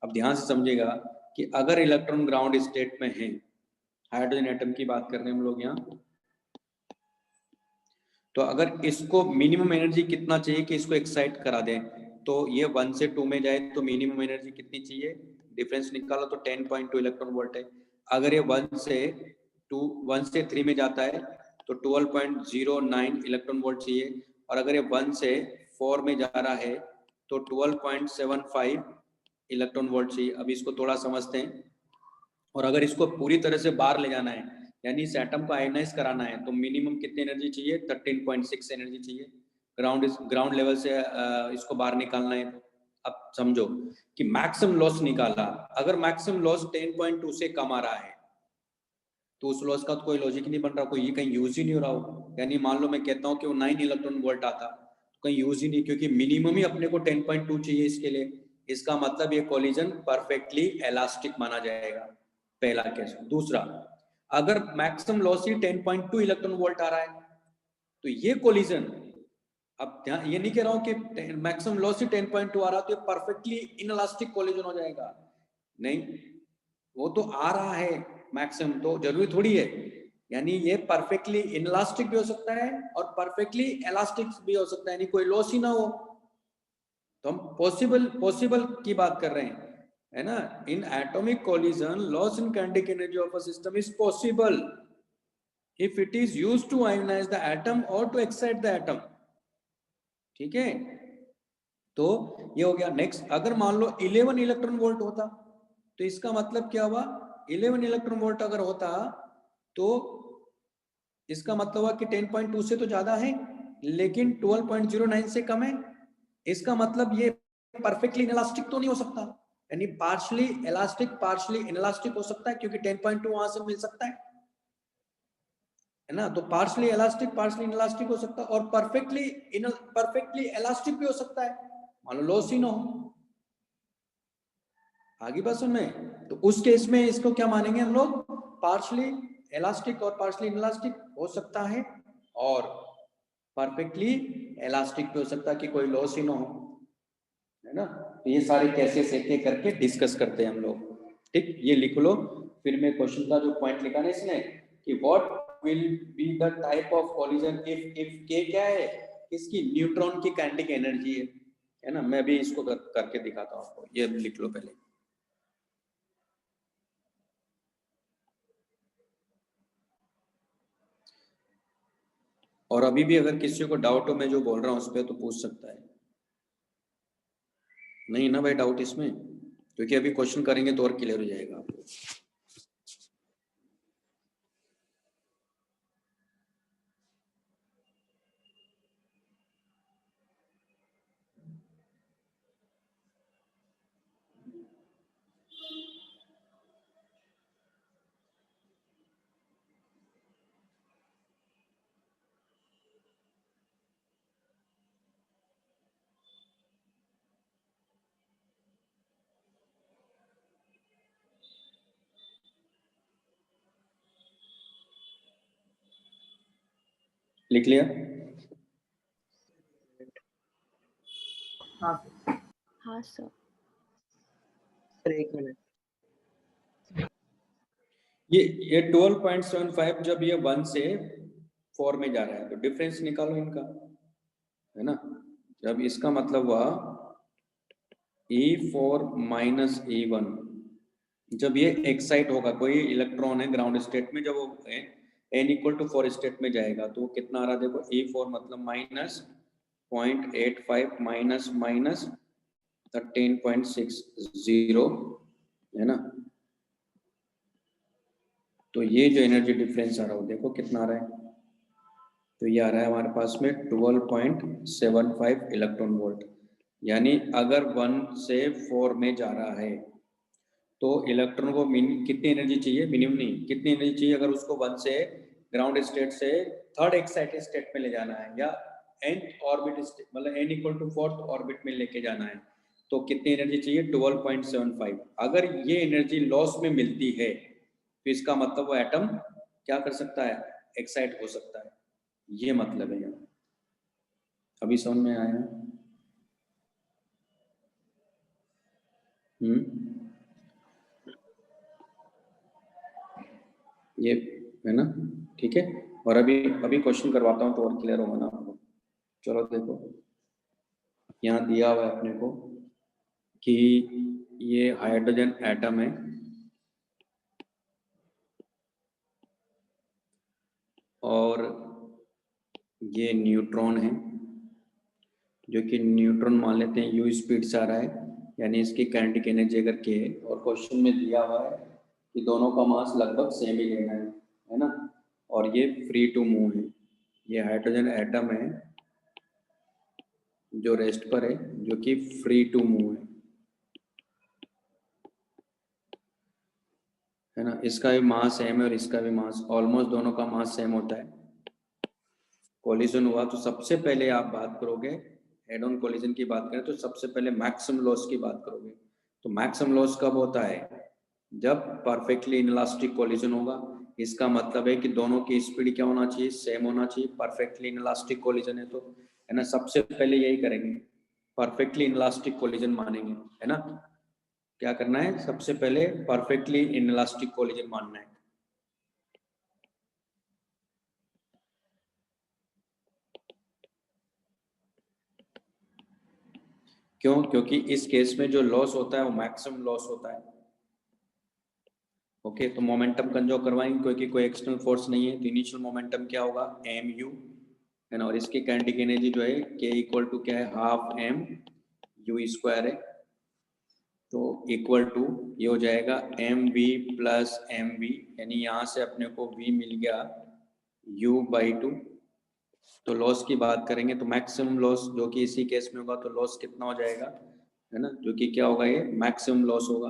अब ध्यान से समझिएगा कि अगर इलेक्ट्रॉन ग्राउंड स्टेट में है, हाइड्रोजन एटम की बात कर रहे हैं हम लोग यहाँ, तो अगर इसको मिनिमम एनर्जी कितना चाहिए कि इसको एक्साइट करा दें, तो ये 1 से 2 में जाए तो मिनिमम एनर्जी कितनी चाहिए, डिफरेंस निकालो तो 10.2 इलेक्ट्रॉन वोल्ट है। अगर ये 1 से 3 में जाता है तो 12.09 इलेक्ट्रॉन वोल्ट चाहिए, और अगर ये 1 से 4 में जा रहा है तो 12.75 इलेक्ट्रॉन वोल्ट चाहिए। अभी इसको थोड़ा समझते हैं। और अगर इसको पूरी तरह से बाहर ले जाना है, यानी इस एटम को आयनाइज कराना है, तो मिनिमम कितनी एनर्जी चाहिए, 13.6 एनर्जी चाहिए। ग्राउंड लेवल से इसको बाहर निकालना है। अब समझो कि मैक्सिमम लॉस निकाला, अगर मैक्सिमम लॉस 10.2 से कम आ रहा है तो उस लॉस का तो कोई लॉजिक नहीं बन रहा, कोई ये कहीं यूज ही नहीं हो रहा हो। यानी मान लो मैं कहता हूँ कि वो 9 इलेक्ट्रॉन वोल्ट आता तो कहीं यूज ही नहीं, क्योंकि मिनिमम ही अपने को 10.2 चाहिए इसके लिए। इसका मतलब ये कोलिजन परफेक्टली इलास्टिक माना जाएगा, पहला केस। दूसरा, अगर मैक्सिमम लॉस ही 10.2 इलेक्ट्रॉन वोल्ट आ रहा है तो ये कोलिजन, अब ध्यान, ये नहीं कह रहा हूं कि मैक्सिमम लॉस ही 10.2 आ रहा तो ये परफेक्टली इनइलास्टिक कोलिजन हो जाएगा, नहीं, वो तो आ रहा है मैक्सिमम, तो जरूरी थोड़ी है। यानी ये परफेक्टली इनइलास्टिक भी हो सकता है और परफेक्टली इलास्टिक भी हो सकता है, यानी कोई लॉस ही ना हो। तो हम पॉसिबल की बात कर रहे हैं, है ना। In atomic collision loss in kinetic energy of a system is possible if it is used to ionise the atom और टू एक्साइट द एटम। ठीक है, तो ये हो गया। नेक्स्ट, अगर मान लो 11 इलेक्ट्रॉन वोल्ट होता तो इसका मतलब क्या हुआ, 11 इलेक्ट्रॉन वोल्ट अगर होता तो इसका मतलब हुआ कि 10.2 से तो ज्यादा है लेकिन 12.09 से कम है। इसका मतलब ये परफेक्टली इनइलास्टिक तो नहीं हो सकता, यानी पार्शली इलास्टिक पार्शली इनइलास्टिक हो सकता है, क्योंकि 10.2 वहां से मिल सकता है ना। तो पार्शली इलास्टिक पार्शली इनइलास्टिक हो सकता है, और परफेक्टली इलास्टिक भी हो सकता है, मान लो लॉस ही ना हो। आगे बात सुन में, तो उस केस में इसको क्या मानेंगे हम लोग, पार्शली इलास्टिक और पार्शली इनइलास्टिक हो सकता है, और परफेक्टली इलास्टिक भी हो सकता है कि कोई लॉस ही ना हो, है ना। तो ये सारे केसेस एक एक करके डिस्कस करते हैं हम लोग। ठीक, ये लिख लो। फिर मैं क्वेश्चन का जो पॉइंट लिखा ना इसने कि what will be the type of collision if के क्या है, इसकी न्यूट्रॉन की काइनेटिक एनर्जी है ना। मैं भी इसको करके दिखाता हूँ आपको, ये लिख लो पहले। और अभी भी अगर किसी को डाउट हो मैं जो बोल रहा हूँ उस पर, तो पूछ सकता है। नहीं ना भाई डाउट इसमें, क्योंकि अभी क्वेश्चन करेंगे तो और क्लियर हो जाएगा आपको। लिख लिया?
हाँ सर।
सर एक मिनट।
ये 12.75 जब ये 1 से 4 में जा रहा है तो डिफरेंस निकालो इनका, है ना। जब इसका मतलब हुआ E4 माइनस E1, जब ये एक्साइट होगा, कोई इलेक्ट्रॉन है ग्राउंड स्टेट में, जब वो n=4 स्टेट में जाएगा तो वो कितना आ रहा है, देखो E4 मतलब -0.85 माइनस 13.60, है ना। तो ये जो एनर्जी डिफरेंस आ रहा है देखो कितना आ रहा है, तो ये आ रहा है हमारे पास में 12.75 इलेक्ट्रॉन वोल्ट। यानी अगर 1 से 4 में जा रहा है तो इलेक्ट्रॉन को कितनी एनर्जी चाहिए, मिनिमम नहीं, कितनी एनर्जी चाहिए अगर उसको 1 से ग्राउंड स्टेट से थर्ड एक्साइटेड स्टेट में ले जाना है या nth ऑर्बिट मतलब n equal to fourth orbit में लेके जाना है, तो कितनी एनर्जी चाहिए 12.75। अगर ये एनर्जी लॉस में मिलती है तो इसका मतलब वो एटम क्या कर सकता है, एक्साइट हो सकता है। ये मतलब है यहाँ। अभी समझ में आया? ये है ना, ठीक है। और अभी अभी क्वेश्चन करवाता हूँ तो और क्लियर होगा ना आपको। चलो देखो, यहाँ दिया हुआ है अपने को कि ये हाइड्रोजन एटम है और ये न्यूट्रॉन है, जो कि न्यूट्रॉन मान लेते हैं u स्पीड से आ रहा है, यानी इसकी काइनेटिक एनर्जी अगर k है, और क्वेश्चन में दिया हुआ है कि दोनों का मास लगभग सेम ही लेना है ना, और ये फ्री टू मूव है। ये हाइड्रोजन एटम है जो रेस्ट पर है, जो कि फ्री टू मूव है ना। इसका भी मास सेम है और इसका भी मास, ऑलमोस्ट दोनों का मास सेम होता है। कोलिजन हुआ तो सबसे पहले आप बात करोगे, हेड ऑन कोलिजन की बात करें तो सबसे पहले मैक्सिमम लॉस की बात करोगे। तो मैक्सिमम लॉस कब होता है, जब परफेक्टली इनलास्टिक कोलिजन होगा। इसका मतलब है कि दोनों की स्पीड क्या होना चाहिए, सेम होना चाहिए। परफेक्टली इनलास्टिक कोलिजन है तो, है ना, सबसे पहले यही करेंगे, परफेक्टली इनलास्टिक कोलिजन मानेंगे, है ना। क्या करना है, सबसे पहले परफेक्टली इनलास्टिक कोलिजन मानना है। क्यों, क्योंकि इस केस में जो लॉस होता है वो मैक्सिमम लॉस होता है। ओके, तो मोमेंटम कंजर्व करवाएंगे क्योंकि कोई एक्सटर्नल फोर्स नहीं है, तो इनिशियल मोमेंटम क्या होगा, एम यू, है ना। और इसकी काइनेटिक एनर्जी जो है के इक्वल टू क्या है, हाफ एम यू स्क्वायर है। तो इक्वल टू ये हो जाएगा m v plus m v, यानी यहाँ से अपने को वी मिल गया u बाई टू। तो लॉस की बात करेंगे तो मैक्सिमम लॉस जो कि इसी केस में होगा, तो लॉस कितना हो जाएगा, है ना, जो कि क्या होगा, ये मैक्सिमम लॉस होगा।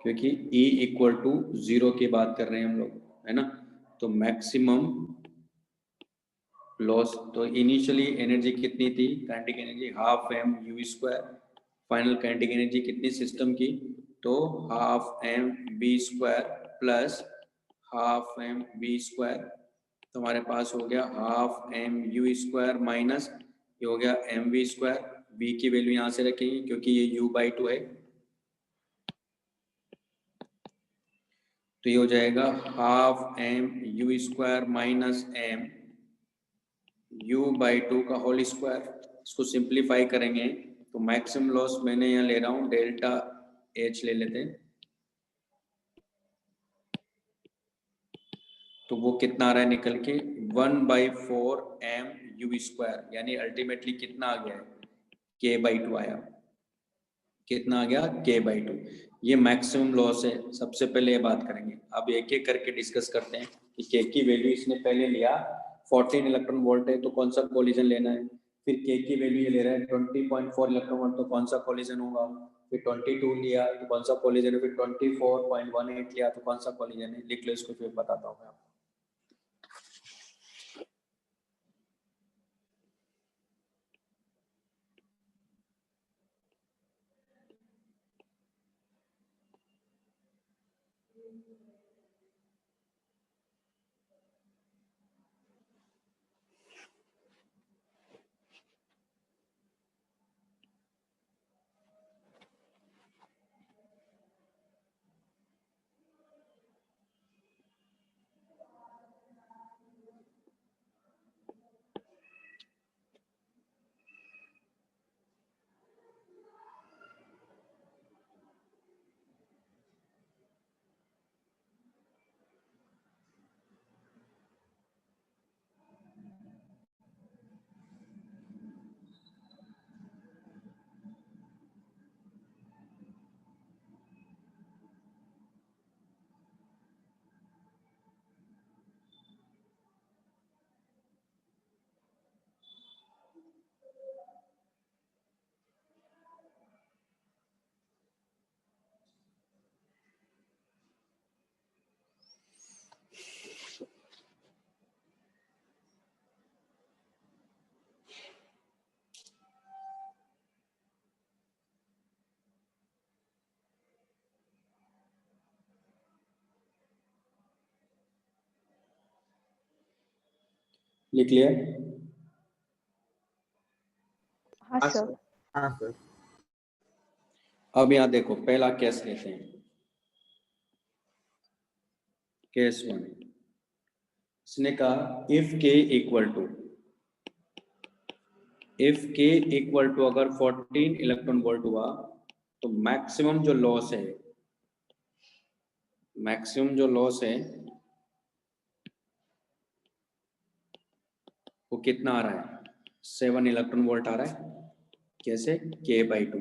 क्योंकि E इक्वल टू 0 की बात कर रहे हैं हम लोग, है ना। तो मैक्सिमम लॉस, तो इनिशियली एनर्जी कितनी थी, kinetic energy half m u square. Final kinetic energy कितनी सिस्टम की, तो half m b square plus half m b square. तो हमारे पास हो गया half m u square minus ये हो गया एम वी स्क्वायर। बी की वैल्यू यहाँ से रखेंगे क्योंकि ये u बाई टू है, तो ये हो जाएगा half m u square minus m u by two का होल स्क्वायर। इसको सिंप्लीफाई करेंगे तो मैक्सिमम लॉस मैंने यहाँ ले रहा हूँ डेल्टा एच ले लेते हैं, तो वो कितना आ रहा है निकल के 1/4 एम यू स्क्वायर, यानी अल्टीमेटली कितना आ गया है, के बाई टू आया। कितना आ गया, के बाई टू। ये मैक्सिमम लॉस है। सबसे पहले ये बात करेंगे, अब एक एक करके डिस्कस करते हैं कि के की वैल्यू इसने पहले लिया 14 इलेक्ट्रॉन वोल्ट है तो कौन सा कोलिजन लेना है। फिर के की वैल्यू ये ले रहा है 20.4 इलेक्ट्रॉन वोल्ट, तो कौन सा कोलिजन होगा। फिर 22 लिया तो कौन सा कोलिजन है, फिर 24.18 लिया तो कौन सा कोलिजन है। लिख लो इसको, फिर बताता हूँ मैं आपको। लिख लिया?
हाँ सर।
हाँ सर।
अब यहाँ देखो, पहला केस लेते हैं, केस 1। इसने कहा इफ के इक्वल टू, इफ के इक्वल टू अगर 14 इलेक्ट्रॉन वोल्ट हुआ तो मैक्सिमम जो लॉस है, मैक्सिमम जो लॉस है वो कितना आ रहा है? 7 इलेक्ट्रॉन वोल्ट आ रहा है। कैसे? K/2।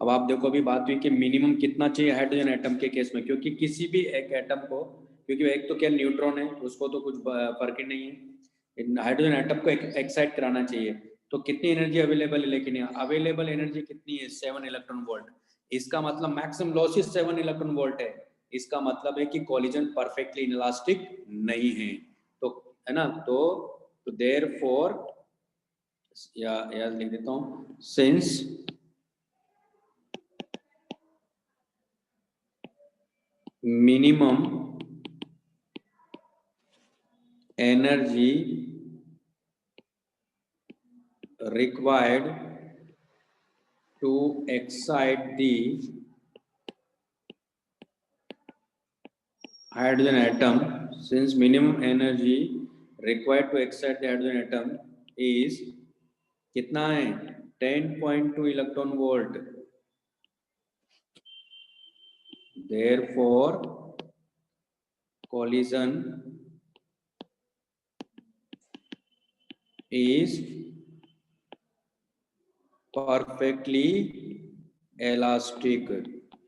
अब आप देखो, अभी बात हुई कि मिनिमम कितना चाहिए हाइड्रोजन एटम के केस में, क्योंकि किसी भी एक एटम को, क्योंकि एक तो क्या न्यूट्रॉन है, उसको तो कुछ फर्क ही नहीं है, हाइड्रोजन एटम को एक्साइट कराना चाहिए, तो कितनी एनर्जी अवेलेबल है? लेकिन यहाँ अवेलेबल एनर्जी कितनी है? 7 इलेक्ट्रॉन वोल्ट। इसका मतलब मैक्सिमम लॉसेस 7 इलेक्ट्रॉन वोल्ट है। इसका मतलब है कि कॉलिजन परफेक्टली इनलास्टिक नहीं है, तो है ना, तो देयरफॉर, या लिख देता हूं, since minimum energy required to excite the hydrogen atom, since minimum energy required to excite the hydrogen atom is कितना है? 10.2 electron volt. therefore collision is perfectly elastic,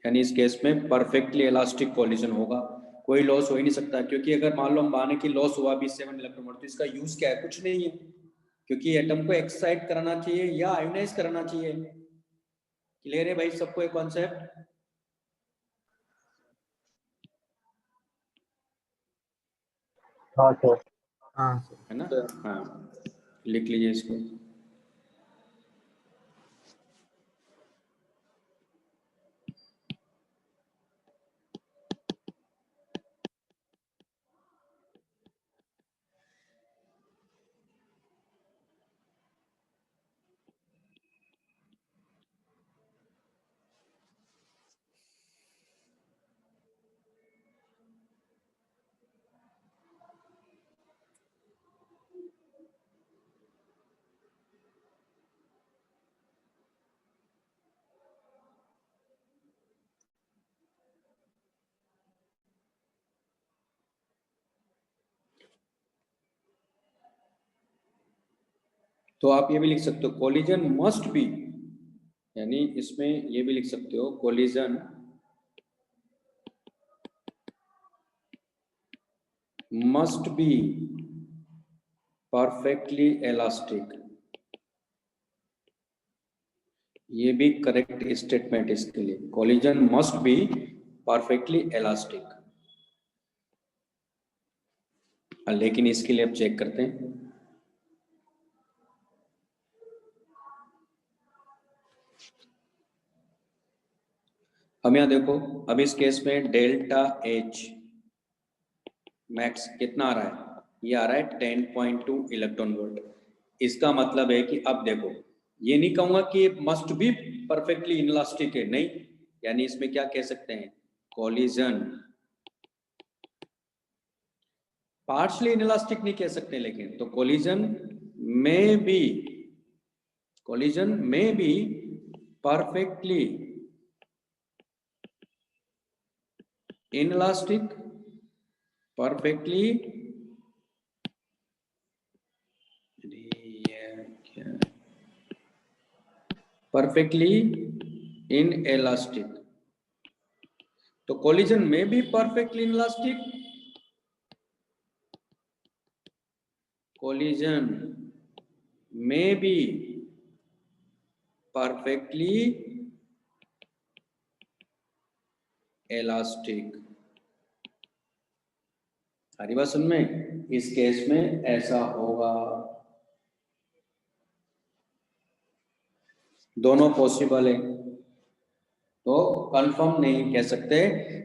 यानी इस केस में परफेक्टली इलास्टिक कॉलिजन होगा, कोई लॉस हो ही नहीं सकता। क्योंकि अगर मान लो हम माने कि लॉस हुआ भी 7 इलेक्ट्रॉन वोल्ट, तो इसका यूज क्या है? कुछ नहीं है, क्योंकि एटम को एक्साइट कराना चाहिए या आयोनाइज कराना चाहिए। क्लियर है भाई सबको ये कॉन्सेप्ट?
हाँ सर।
हाँ सर।
है ना? हाँ, लिख लीजिए इसको। तो आप ये भी लिख सकते हो, कोलिजन मस्ट बी, यानी इसमें ये भी लिख सकते हो, collision must be perfectly elastic. ये भी करेक्ट स्टेटमेंट इसके लिए, collision must be perfectly elastic. लेकिन इसके लिए अब चेक करते हैं। हम यहाँ देखो, अब इस केस में डेल्टा H मैक्स कितना आ रहा है? ये आ रहा है 10.2 इलेक्ट्रॉन वोल्ट। इसका मतलब है कि अब देखो, ये नहीं कहूंगा कि मस्ट बी परफेक्टली इनलास्टिक है, नहीं, यानी इसमें क्या कह सकते हैं? कोलिजन पार्शली इनलास्टिक नहीं कह सकते, लेकिन तो कोलिजन में be perfectly inelastic, perfectly in elastic. तो कोलिजन में भी परफेक्टली इनलास्टिक, कोलिजन में भी परफेक्टली इलास्टिक। हरी बात सुन में, इस केस में ऐसा होगा, दोनों पॉसिबल है। तो कंफर्म नहीं कह सकते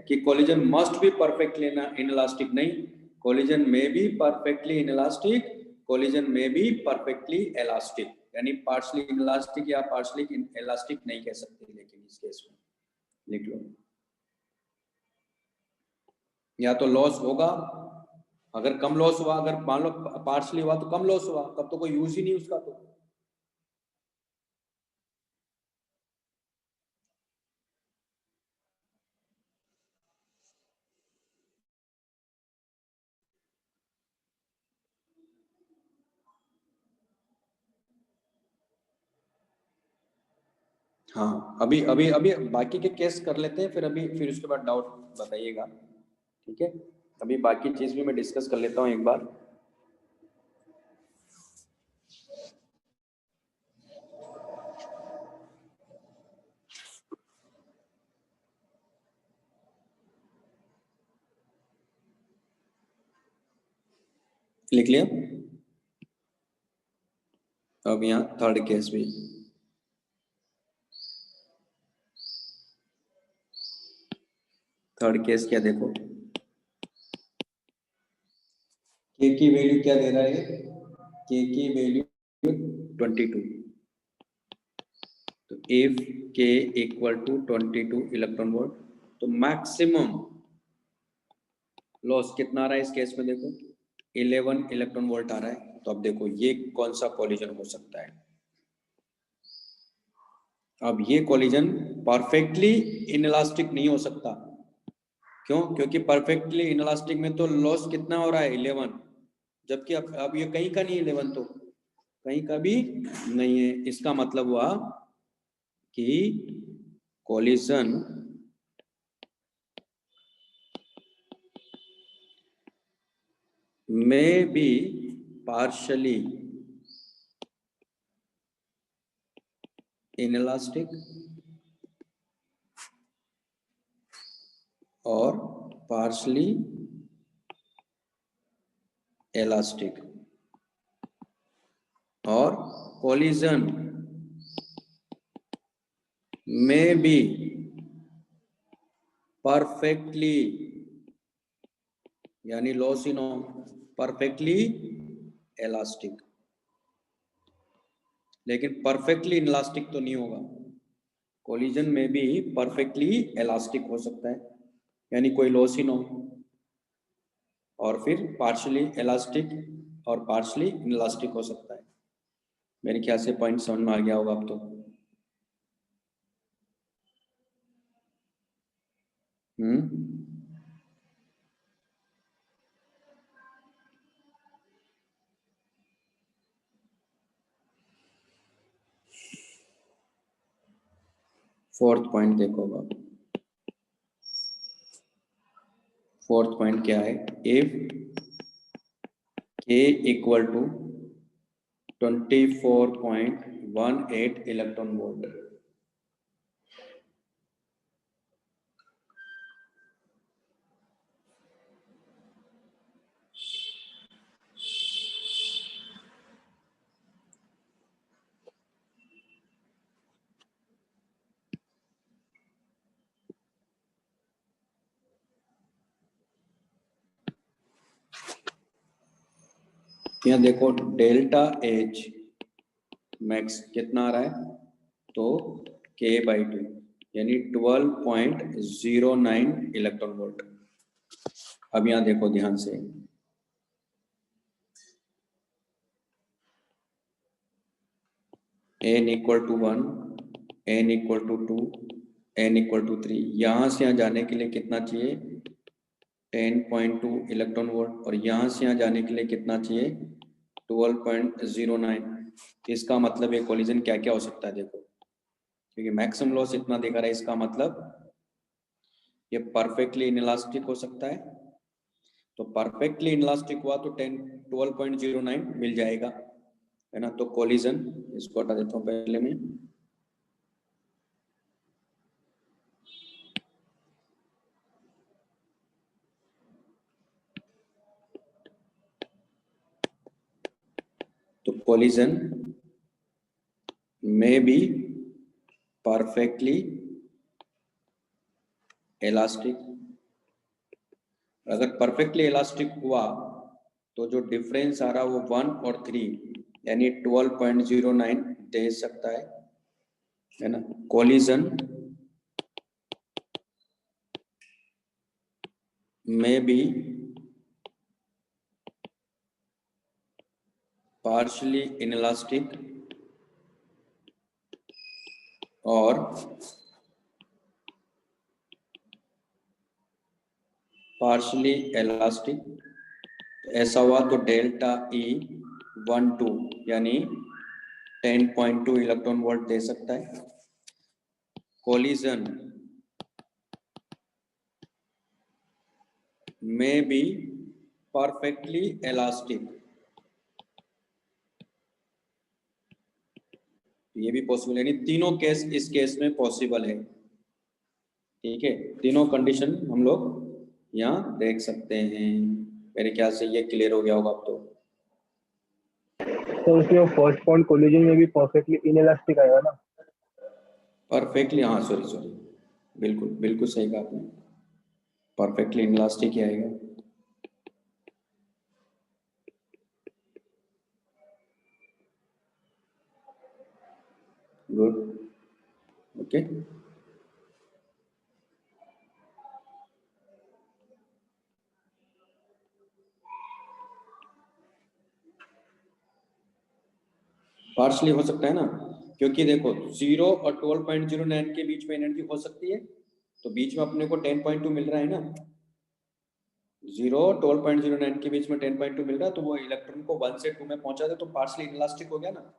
कि collision must be perfectly inelastic, नहीं, कोलिजन में भी परफेक्टली इनलास्टिक, कोलिजन में भी परफेक्टली इलास्टिक, यानी पार्शली इलास्टिक या पार्शली इलास्टिक नहीं कह सकते, लेकिन इस केस में लिख लो, या तो लॉस होगा, अगर कम लॉस हुआ, अगर मान लो पार्शली हुआ तो कम लॉस हुआ, तब तो कोई यूज ही नहीं उसका। तो हाँ, अभी अभी अभी बाकी के केस कर लेते हैं, फिर उसके बाद डाउट बताइएगा, ठीक है। अभी बाकी चीज भी मैं डिस्कस कर लेता हूँ एक बार। लिख लिया। अब यहाँ थर्ड केस भी, थर्ड केस क्या देखो, के की वैल्यू क्या दे रहा है, के की वैल्यू 22। तो इफ के इक्वल टू 22 इलेक्ट्रॉन वोल्ट, तो मैक्सिमम लॉस कितना आ रहा है इस केस में, देखो 11 इलेक्ट्रॉन वोल्ट आ रहा है। तो अब देखो ये कौन सा कॉलिजन हो सकता है। अब ये कॉलिजन परफेक्टली इनइलास्टिक नहीं हो सकता, क्यों? क्योंकि परफेक्टली इनइलास्टिक में तो लॉस कितना हो रहा है 11, जबकि अब ये कहीं का नहीं है 11, तो कहीं का भी नहीं है। इसका मतलब हुआ कि कॉलिजन में भी पार्शली इनइलास्टिक और पार्शली इलास्टिक, और कॉलिजन में भी परफेक्टली, यानी लॉस इन परफेक्टली इलास्टिक, लेकिन परफेक्टली इलास्टिक तो नहीं होगा। कोलिजन में भी परफेक्टली इलास्टिक हो सकता है, यानी कोई लॉस ही ना हो, और फिर पार्शली इलास्टिक और पार्शली इनइलास्टिक हो सकता है। मेरे ख्याल से पॉइंट समझ में आ गया होगा अब तो। फोर्थ पॉइंट देखो अब, फोर्थ पॉइंट क्या है, इफ के इक्वल टू 24.18 इलेक्ट्रॉन वोल्ट, यहाँ देखो डेल्टा एच मैक्स कितना आ रहा है, तो K/2 यानी 12.09 इलेक्ट्रॉन वोल्ट। अब यहाँ देखो ध्यान से, n equal to 1, n equal to 2, n equal to 3, यहाँ से यहाँ जाने के लिए कितना चाहिए 10.2 इलेक्ट्रॉन वोल्ट, और यहाँ से यहाँ जाने के लिए कितना चाहिए 12.09। इसका मतलब ये कोलिजन क्या क्या हो सकता है देखो, क्योंकि मैक्सिमम लॉस इतना दिखा रहा है, इसका मतलब ये परफेक्टली इनइलास्टिक हो सकता है। तो परफेक्टली इनइलास्टिक हुआ तो 12.09 मिल जाएगा, है ना। तो कोलिजन, इसको हटा देता हूँ पहले में, तो कोलिजन में भी परफेक्टली इलास्टिक, अगर परफेक्टली इलास्टिक हुआ तो जो डिफरेंस आ रहा वो 1 और 3 यानी 12.09 दे सकता है ना। कोलिजन में भी partially inelastic और partially elastic, ऐसा हुआ तो डेल्टा E 12 यानी 10.2 इलेक्ट्रॉन वोल्ट दे सकता है। कोलिजन में भी परफेक्टली इलास्टिक, ये भी पॉसिबल, यानी तीनों केस इस केस में पॉसिबल है। ठीक है, तीनों कंडीशन हम लोग यहाँ देख सकते हैं। मेरे ख्याल से ये क्लियर हो गया होगा अब तो।
तो उसमें फर्स्ट पॉइंट कोलिजन में भी परफेक्टली इनइलास्टिक आएगा ना?
परफेक्टली, हाँ सॉरी, बिल्कुल बिल्कुल सही कहा आपने, परफेक्टली इनइलास्टिक ही आएगा। Good, okay. पार्शली हो सकता है ना, क्योंकि देखो 0 और 12.09 के बीच में एनर्जी हो सकती है, तो बीच में अपने को 10.2 मिल रहा है ना। 0 और 12.09 के बीच में 10.2 मिल रहा है, तो वो इलेक्ट्रॉन को 1 से 2 में पहुंचा दे तो पार्शली इनइलास्टिक हो गया ना।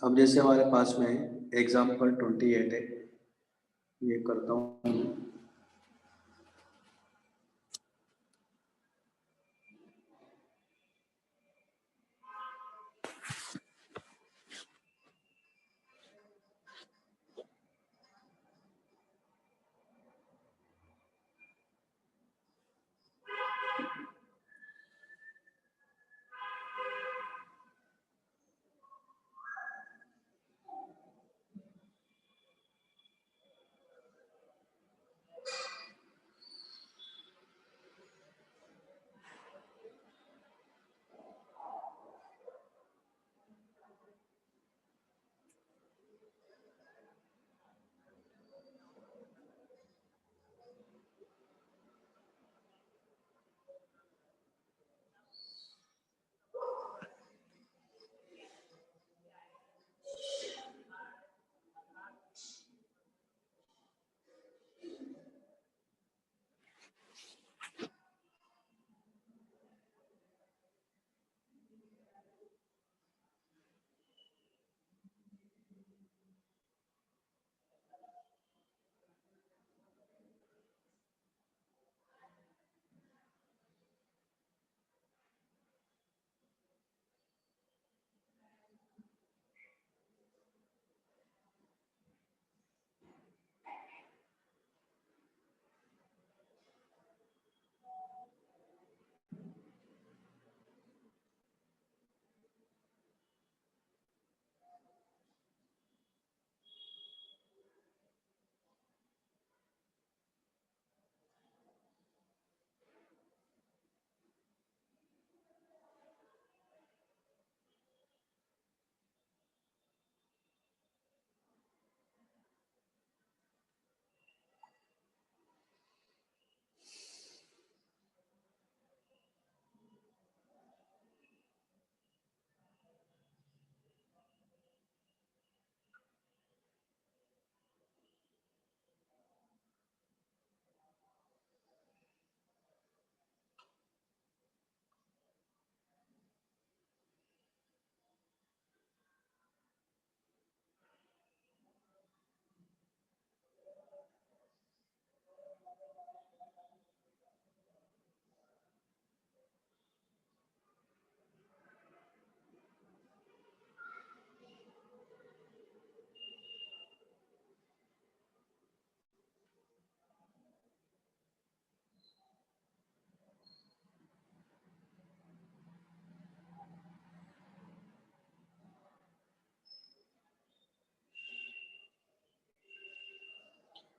अब जैसे हमारे पास में एग्जाम्पल 28 है, ये करता हूँ।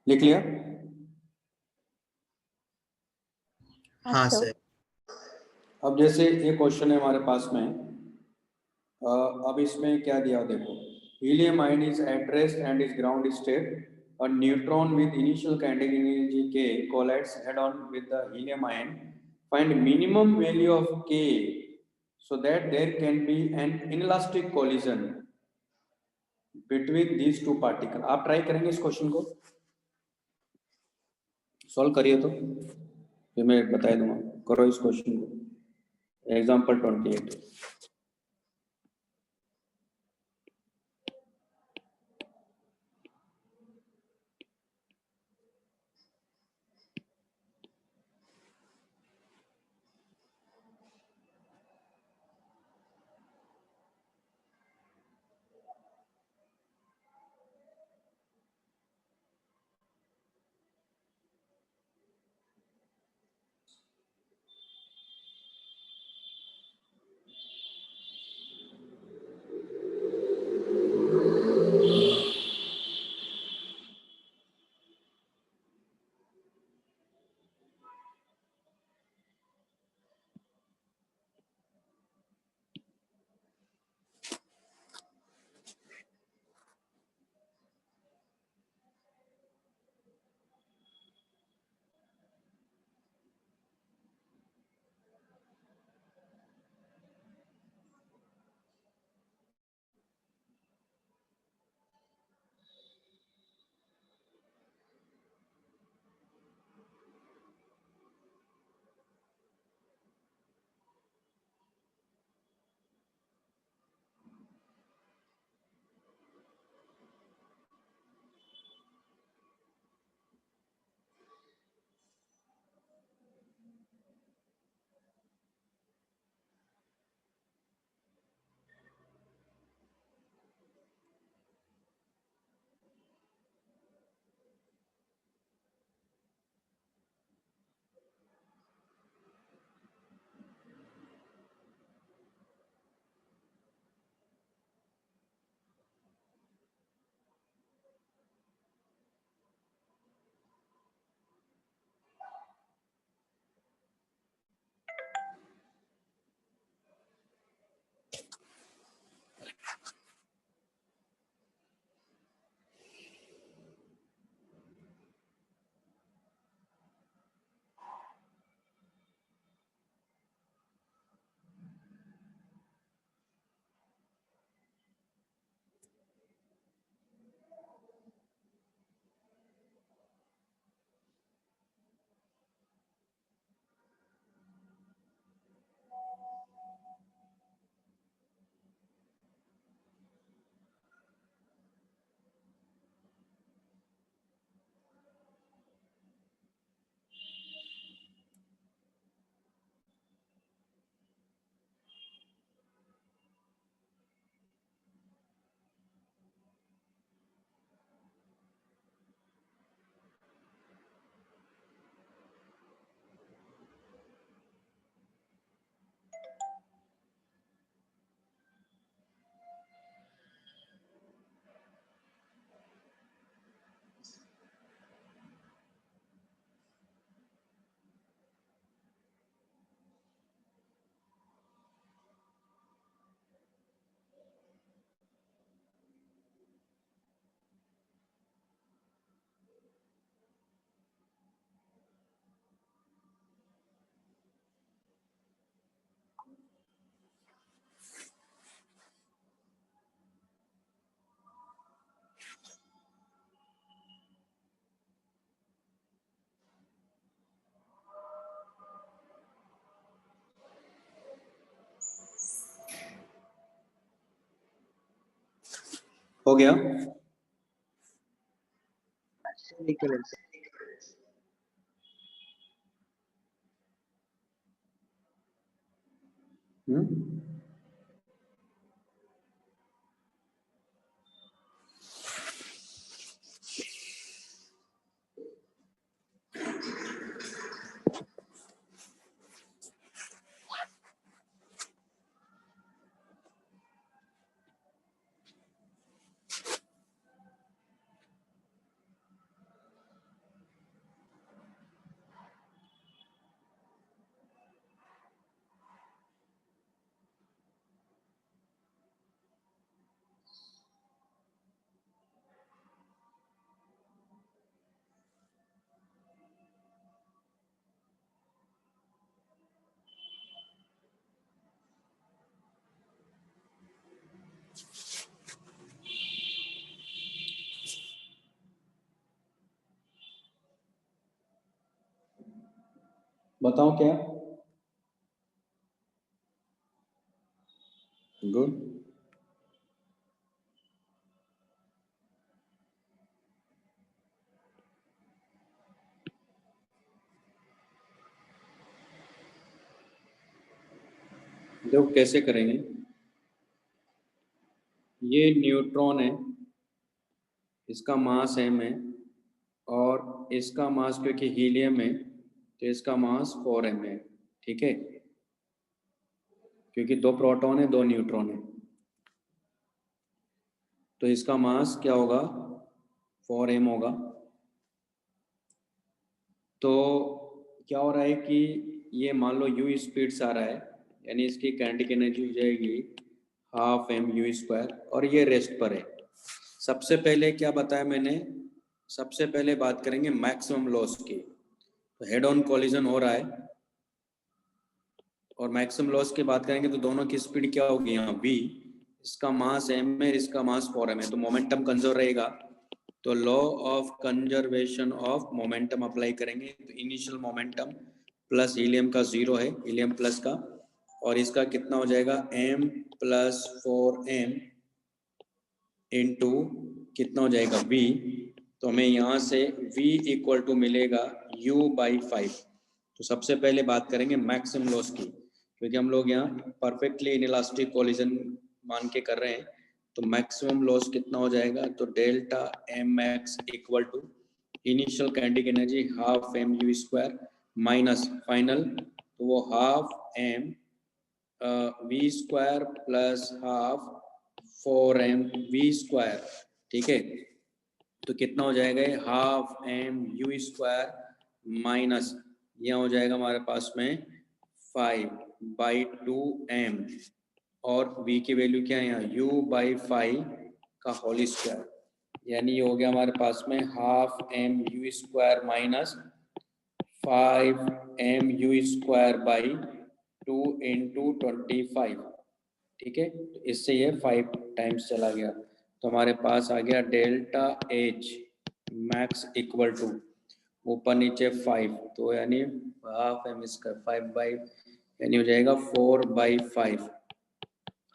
लिख लिया?
हाँ
sir.
सर।
अब जैसे ये क्वेश्चन है हमारे पास में, अब इसमें क्या दिया देखो, helium ion is address and is ground state, a neutron with initial kinetic energy k collides head on with the helium ion, find minimum value of k so that there can be an inelastic collision between these two particles. आप try करेंगे इस question को solve करिए तो फिर मैं बता दूंगा, करो इस क्वेश्चन को, एग्जांपल 28। हो गया? बताओ क्या? गुड। देखो कैसे करेंगे। ये न्यूट्रॉन है, इसका मास m है, और इसका मास क्योंकि हीलियम है तो इसका मास 4m है। ठीक है, क्योंकि 2 प्रोटॉन है 2 न्यूट्रॉन है, तो इसका मास क्या होगा? 4m होगा। तो क्या हो रहा है कि ये मान लो u स्पीड से आ रहा है, यानी इसकी काइनेटिक एनर्जी हो जाएगी हाफ m u स्क्वायर, और ये रेस्ट पर है। सबसे पहले क्या बताया मैंने? सबसे पहले बात करेंगे मैक्सिमम लॉस की। तो हेड ऑन कोलिजन हो रहा है और मैक्सिमम लॉस की बात करेंगे तो दोनों की स्पीड क्या होगी? यहाँ v, इसका मास m है, इसका मास 4m है, तो मोमेंटम कंजर्व रहेगा। तो law of conservation of momentum apply करेंगे। तो इनिशियल मोमेंटम प्लस हीलियम का 0 है, हीलियम प्लस का, और इसका कितना हो जाएगा? m प्लस 4m इंटू कितना हो जाएगा? v। तो हमें यहाँ से v इक्वल टू मिलेगा u/5। तो सबसे पहले बात करेंगे मैक्सिमम लॉस की, क्योंकि हम लोग यहाँ परफेक्टली इनइलास्टिक कोलिजन मान के कर रहे हैं। तो मैक्सिमम लॉस कितना हो जाएगा? तो delta mx equal to initial kinetic energy half mu square minus final, तो वो half m v square plus half 4m v square. ठीक है, तो कितना हो जाएगा? Half m u square minus यहाँ हो जाएगा हमारे पास में 5/2m, और v की वैल्यू क्या है यहाँ? u/5 का होल स्क्वायर, यानी ये हो गया हमारे पास में half m u square minus 5m u square by 2 into 25। ठीक है, तो इससे ये 5 टाइम्स चला गया, तो हमारे पास आ गया delta H max equal to ऊपर नीचे 5, तो यानी हाफ एम स्क्वायर 5 बाई, यानी हो जाएगा 4/5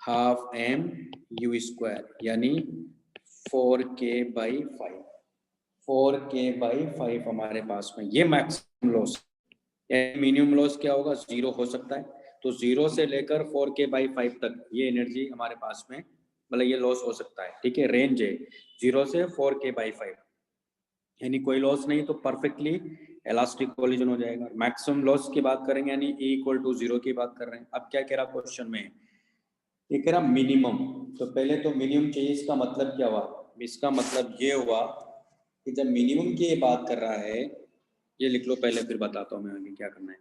हाफ m u स्क्वायर, यानी 4k/5। 4k/5 हमारे पास में ये मैक्सिमम लॉस। मिनिमम लॉस क्या होगा? 0 हो सकता है, तो 0 से लेकर 4k/5 तक ये एनर्जी हमारे पास में, मतलब ये लॉस हो सकता है। ठीक है, रेंज है 0 से 4k/5, यानी कोई लॉस नहीं, तो परफेक्टली इलास्टिक कोलिजन हो जाएगा। मैक्सिमम लॉस की बात करेंगे, यानी E इक्वल टू 0 की बात कर रहे हैं। अब क्या कह रहा क्वेश्चन में? ये कह रहा मिनिमम। तो पहले तो मिनिमम चाहिए, इसका मतलब क्या हुआ? इसका मतलब ये हुआ कि जब मिनिमम की ये बात कर रहा है, ये लिख लो पहले, फिर बताता हूँ मैं आगे क्या करना है।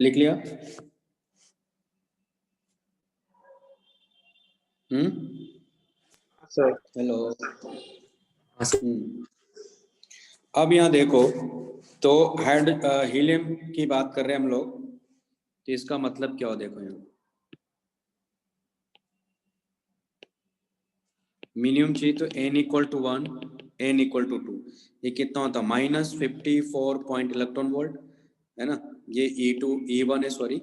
लिख लिया?
Sir
hello.
हाँ सर।
अब यहाँ देखो, तो हेड हीलियम की बात कर रहे हैं हम लोग, तो इसका मतलब क्या हो, देखो यहाँ मिनिमम चाहिए तो n equal to 1, n equal to 2, ये कितना होता है -54 पॉइंट इलेक्ट्रॉन वोल्ट, है ना। ये E2 E1 है सॉरी,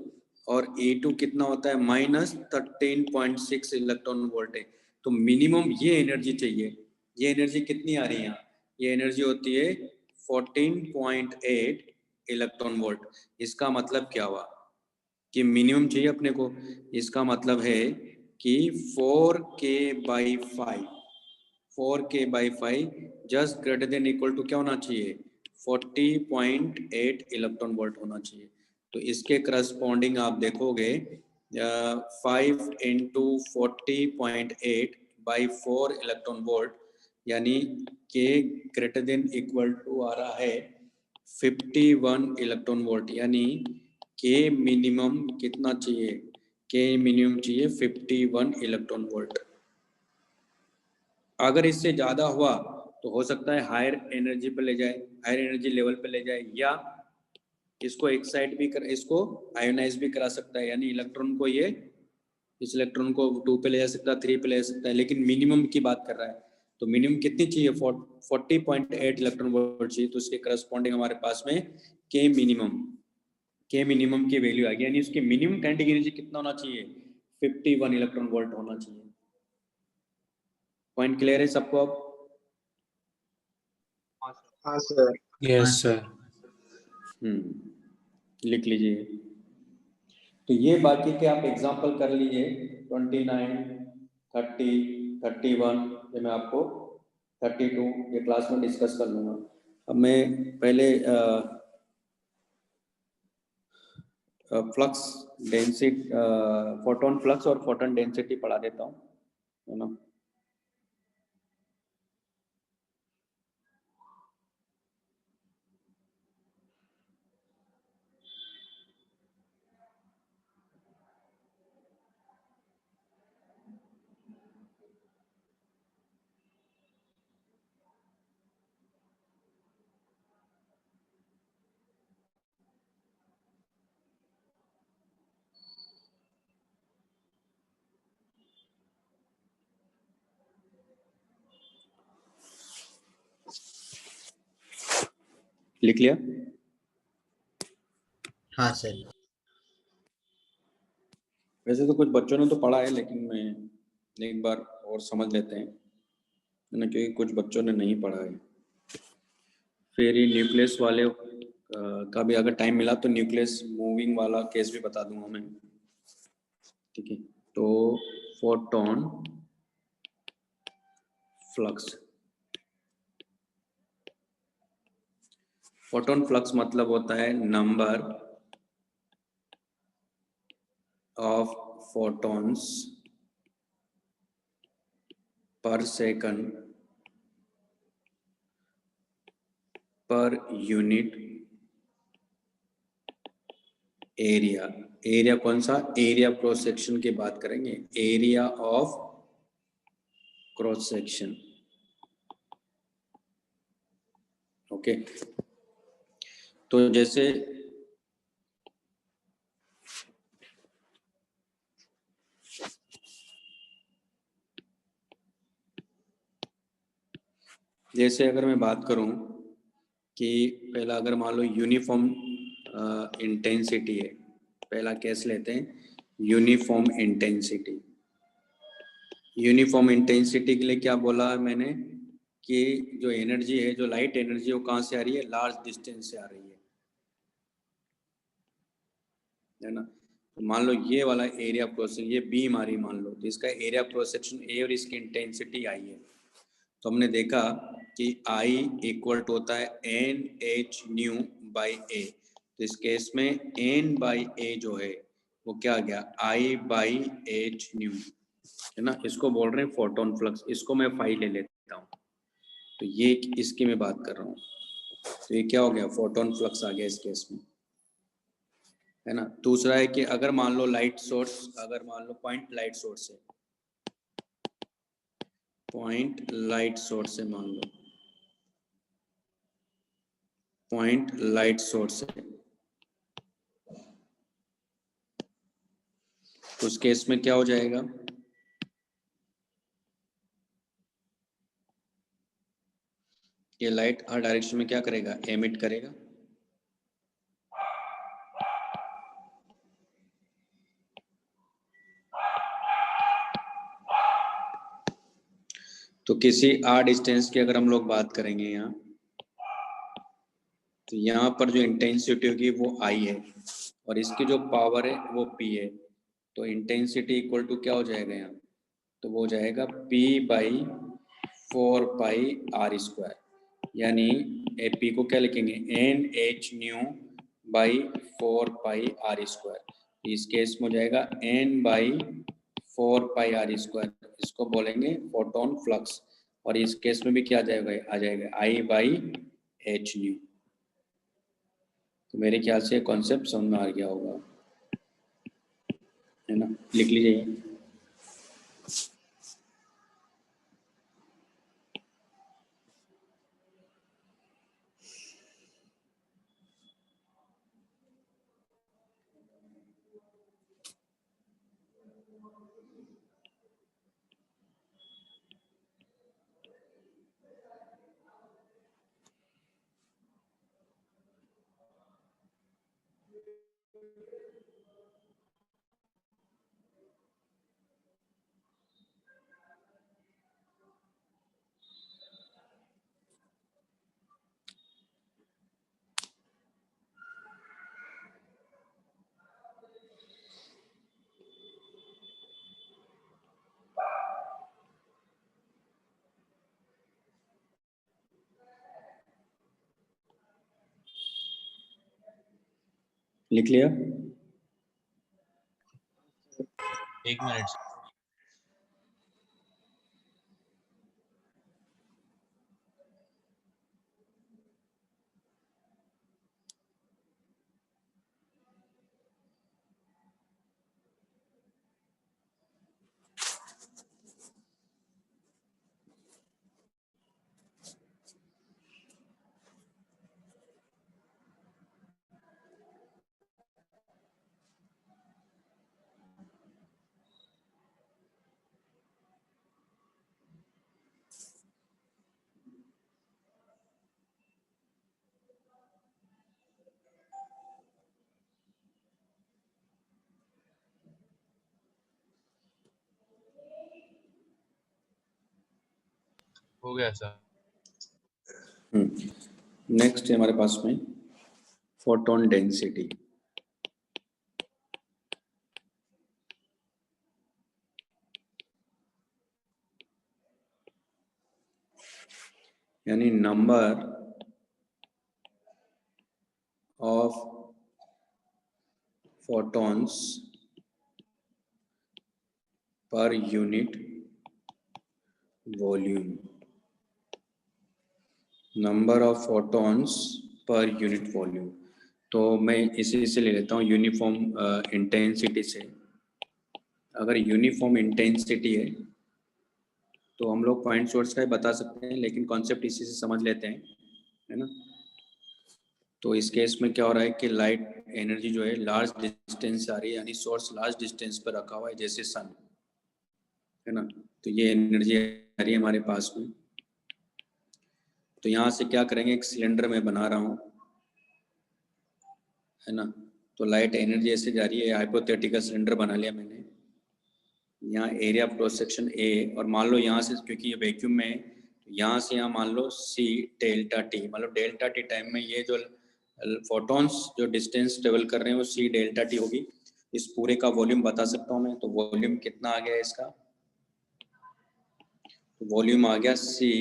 और E2 कितना होता है -13.6 इलेक्ट्रॉन वोल्ट है। तो मिनिमम ये एनर्जी चाहिए। ये एनर्जी कितनी आ रही है यहाँ, ये एनर्जी होती है 14.8 इलेक्ट्रॉन वोल्ट। इसका मतलब क्या हुआ कि मिनिमम चाहिए अपने को। इसका मतलब है कि 4k/5, 4k/5 just greater than equal to क्या होना चाहिए, 40.8 इलेक्ट्रॉन वोल्ट होना चाहिए। तो इसके करस्पॉन्डिंग आप देखोगे 5 इंटू 40.8/4 इलेक्ट्रॉन वोल्ट, यानी के ग्रेटर देन इक्वल टू आ रहा है 51 इलेक्ट्रॉन वोल्ट, यानी के मिनिमम कितना चाहिए, के मिनिमम चाहिए 51 इलेक्ट्रॉन वोल्ट। अगर इससे ज़्यादा हुआ तो हो सकता है हायर एनर्जी पे ले जाए, हायर एनर्जी लेवल पे ले जाए, या इसको एक्साइट भी कर, इसको आयोनाइज भी करा सकता है, यानी इलेक्ट्रॉन को ये इस इलेक्ट्रॉन को 2 पे ले जा सकता है, 3 पे ले जा सकता है, लेकिन मिनिमम की बात कर रहा है। तो मिनिमम कितनी चाहिए, 40.8 इलेक्ट्रॉन वोल्ट चाहिए। तो इसके करस्पॉन्डिंग हमारे पास में के मिनिमम की वैल्यू आ गई, यानी उसकी मिनिमम काइनेटिक एनर्जी कितना होना चाहिए, 51 इलेक्ट्रॉन वोल्ट होना चाहिए। पॉइंट क्लियर है सबको अब?
हाँ सर।
Yes sir.
लिख लीजिए। तो ये बाकी के आप एग्जांपल कर लीजिए, 29, 30, 31, ये मैं आपको 32 ये क्लास में डिस्कस कर लूँगा। अब मैं पहले फ्लक्स डेंसिटी, फोटोन फ्लक्स और फोटोन डेंसिटी पढ़ा देता हूँ, है ना। लिख लिया?
हाँ सर।
वैसे तो कुछ बच्चों ने तो पढ़ा है, लेकिन मैं एक बार और समझ लेते हैं, है ना, क्योंकि कुछ बच्चों ने नहीं पढ़ा है। फिर ये न्यूक्लियस वाले का भी अगर टाइम मिला तो न्यूक्लियस मूविंग वाला केस भी बता दूंगा मैं, ठीक है। तो फोटोन फ्लक्स, फोटोन फ्लक्स मतलब होता है number of photons per second per unit area. Area कौन सा, एरिया क्रॉस सेक्शन की बात करेंगे, area of cross section, okay. तो जैसे अगर मैं बात करूं कि पहला अगर मान लो यूनिफॉर्म इंटेंसिटी है, पहला केस लेते हैं यूनिफॉर्म इंटेंसिटी। यूनिफॉर्म इंटेंसिटी के लिए क्या बोला है मैंने कि जो एनर्जी है, जो लाइट एनर्जी है, वो कहाँ से आ रही है, लार्ज डिस्टेंस से आ रही है ना। तो मान लो ये वाला एरिया प्रोसेक्शन, ये बीम आ रही मान लो, तो इसका एरिया प्रोसेक्शन ए और इसकी इंटेंसिटी आई है। तो हमने देखा कि आई इक्वल टू होता है एन एच न्यू बाई ए। तो इस केस में एन बाई ए जो है वो क्या आ गया, आई बाई एच न्यू, है ना। इसको बोल रहे हैं फोटोन फ्लक्स। इसको मैं फाई ले लेता हूँ, तो ये इसकी मैं बात कर रहा हूँ। तो ये क्या हो गया, फोटोन फ्लक्स आ गया इस केस में। है ना। दूसरा है कि अगर मान लो लाइट सोर्स, अगर मान लो पॉइंट लाइट सोर्स है, पॉइंट लाइट सोर्स है, मान लो पॉइंट लाइट सोर्स है, तो उस केस में क्या हो जाएगा, ये लाइट हर डायरेक्शन में क्या करेगा, एमिट करेगा। तो किसी आर डिस्टेंस की अगर हम लोग बात करेंगे यहाँ, तो यहाँ पर जो इंटेंसिटी होगी वो आई है और इसकी जो पावर है वो पी है। तो इंटेंसिटी इक्वल टू क्या हो जाएगा यहाँ, तो वो हो जाएगा P बाई 4πr², यानी पी को क्या लिखेंगे, N H new by 4πr²। इस केस में हो जाएगा एन बाई 4πr², इसको बोलेंगे फोटोन फ्लक्स। और इस केस में भी क्या आ जाएगा आई बाई एच न्यू। तो मेरे ख्याल से कॉन्सेप्ट समझ में आ गया होगा, है ना। लिख लीजिए। लिख लिया।
एक मिनट। हो गया सर।
नेक्स्ट है हमारे पास में फोटोन डेंसिटी। यानी number of photons per unit volume, number of photons per unit volume. तो मैं इसी से ले लेता हूँ यूनिफॉर्म इंटेंसिटी से। अगर यूनिफॉर्म इंटेंसिटी है तो हम लोग पॉइंट सोर्स का ही बता सकते हैं, लेकिन कॉन्सेप्ट इसी से समझ लेते हैं, है ना। तो इस केस में क्या हो रहा है कि लाइट एनर्जी जो है लार्ज डिस्टेंस से आ रही है, यानी सोर्स लार्ज डिस्टेंस पर रखा हुआ है जैसे सन, है ना। तो ये एनर्जी आ रही है हमारे पास में। तो यहाँ से क्या करेंगे, एक सिलेंडर में बना रहा हूँ, है ना। तो लाइट एनर्जी ऐसे जा रही है, हाइपोथेटिकल सिलेंडर बना लिया मैंने। यहाँ area of cross section A, और मान लो यहाँ से क्योंकि ये वैक्यूम में है, तो यहाँ से यहाँ मान लो सी डेल्टा टी, मतलब डेल्टा टी टाइम में ये जो फोटॉन्स जो डिस्टेंस ट्रेवल कर रहे हैं वो सी डेल्टा टी होगी। इस पूरे का वॉल्यूम बता सकता हूँ मैं। तो वॉल्यूम कितना आ गया इसका, तो वॉल्यूम आ गया सी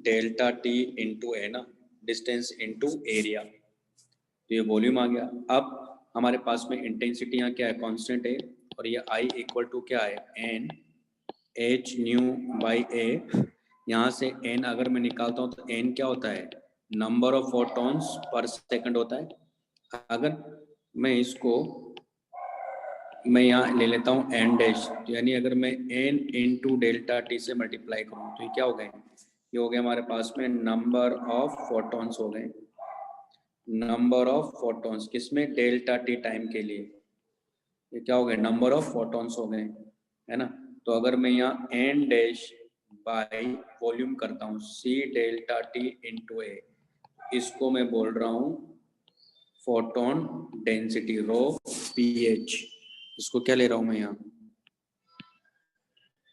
डेल्टा टी इंटू ए ना, डिस्टेंस इंटू एरिया। तो ये वॉल्यूम आ गया। अब हमारे पास में इंटेंसिटी यहाँ क्या है, कांस्टेंट है, और ये आई इक्वल टू क्या है, एन एच न्यू बाई ए। यहाँ से एन अगर मैं निकालता हूँ तो एन क्या होता है, number of photons per second होता है। अगर मैं इसको मैं यहाँ ले लेता हूँ एन डैश, यानी अगर मैं एन इंटू डेल्टा टी से मल्टीप्लाई करूँ तो ये क्या हो गए, ये हो गया हमारे पास में नंबर ऑफ फोटॉन्स हो गए, नंबर ऑफ फोटॉन्स किसमें, डेल्टा टी टाइम के लिए, ये क्या हो गए, नंबर ऑफ फोटॉन्स हो गए, है ना। तो अगर मैं यहाँ एन डैश बाई वॉल्यूम करता हूँ सी डेल्टा टी इंटू ए, इसको मैं बोल रहा हूँ फोटोन डेंसिटी रो पीएच, इसको क्या ले रहा हूँ मैं यहाँ,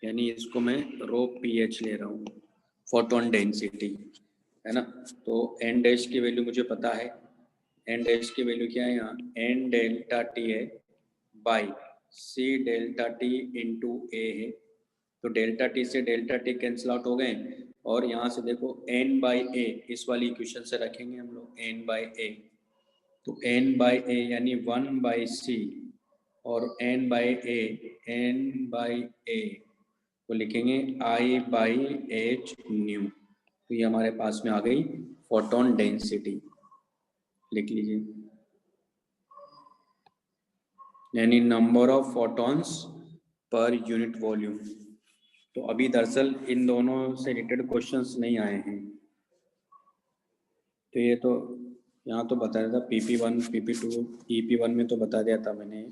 यानी इसको मैं रो पीएच ले रहा हूँ, फोटोन डेंसिटी, है ना। तो एन डैश की वैल्यू मुझे पता है, एन डैश की वैल्यू क्या है यहाँ, एन डेल्टा टी है by C delta T into A है, तो डेल्टा टी से डेल्टा टी कैंसिल आउट हो गए, और यहाँ से देखो एन बाई ए इस वाली इक्वेशन से रखेंगे हम लोग एन बाई ए, तो एन बाई ए यानी 1 बाई सी और एन बाई ए को लिखेंगे आई बाई एच न्यू, तो ये हमारे पास में आ गई फोटोन डेंसिटी, लिख लीजिए, यानी number of photons per unit volume. तो अभी दरअसल इन दोनों से रिलेटेड क्वेश्चंस नहीं आए हैं, तो ये तो यहाँ तो बताया था PP1 PP2 EP1 में तो बता दिया था मैंने।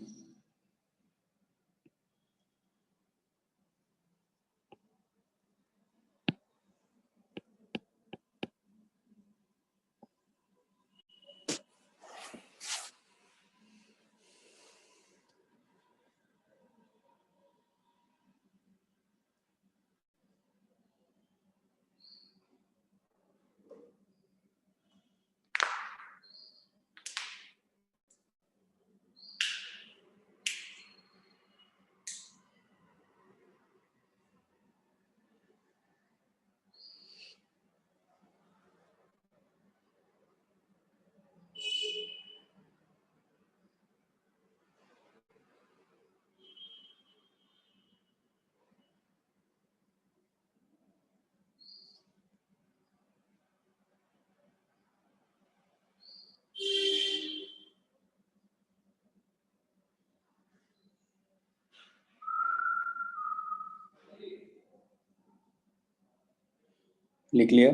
लिख लिया,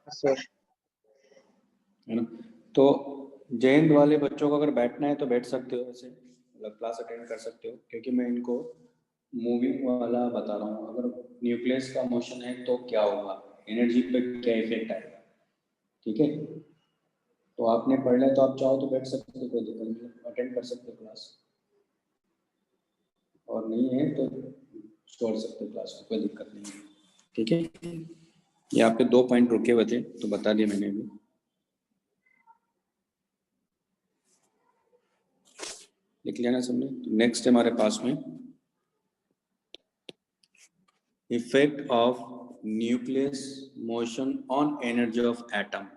सर
है ना। तो जैन वाले बच्चों को अगर बैठना है तो बैठ सकते हो, वैसे मतलब क्लास अटेंड कर सकते हो, क्योंकि मैं इनको मूविंग वाला बता रहा हूँ, अगर न्यूक्लियस का मोशन है तो क्या होगा, एनर्जी पे क्या इफेक्ट आएगा, ठीक है। तो आपने पढ़ लिया तो आप चाहो तो बैठ सकते हो, कोई दिक्कत नहीं, अटेंड कर सकते हो क्लास, और नहीं है तो छोड़ सकते हो क्लास को, कोई दिक्कत नहीं है, ठीक है। ये आपके 2 पॉइंट रुके हुए थे तो बता दिया मैंने भी, लिख लिया ना सबने। तो नेक्स्ट है हमारे पास में effect of nucleus motion on energy of atom.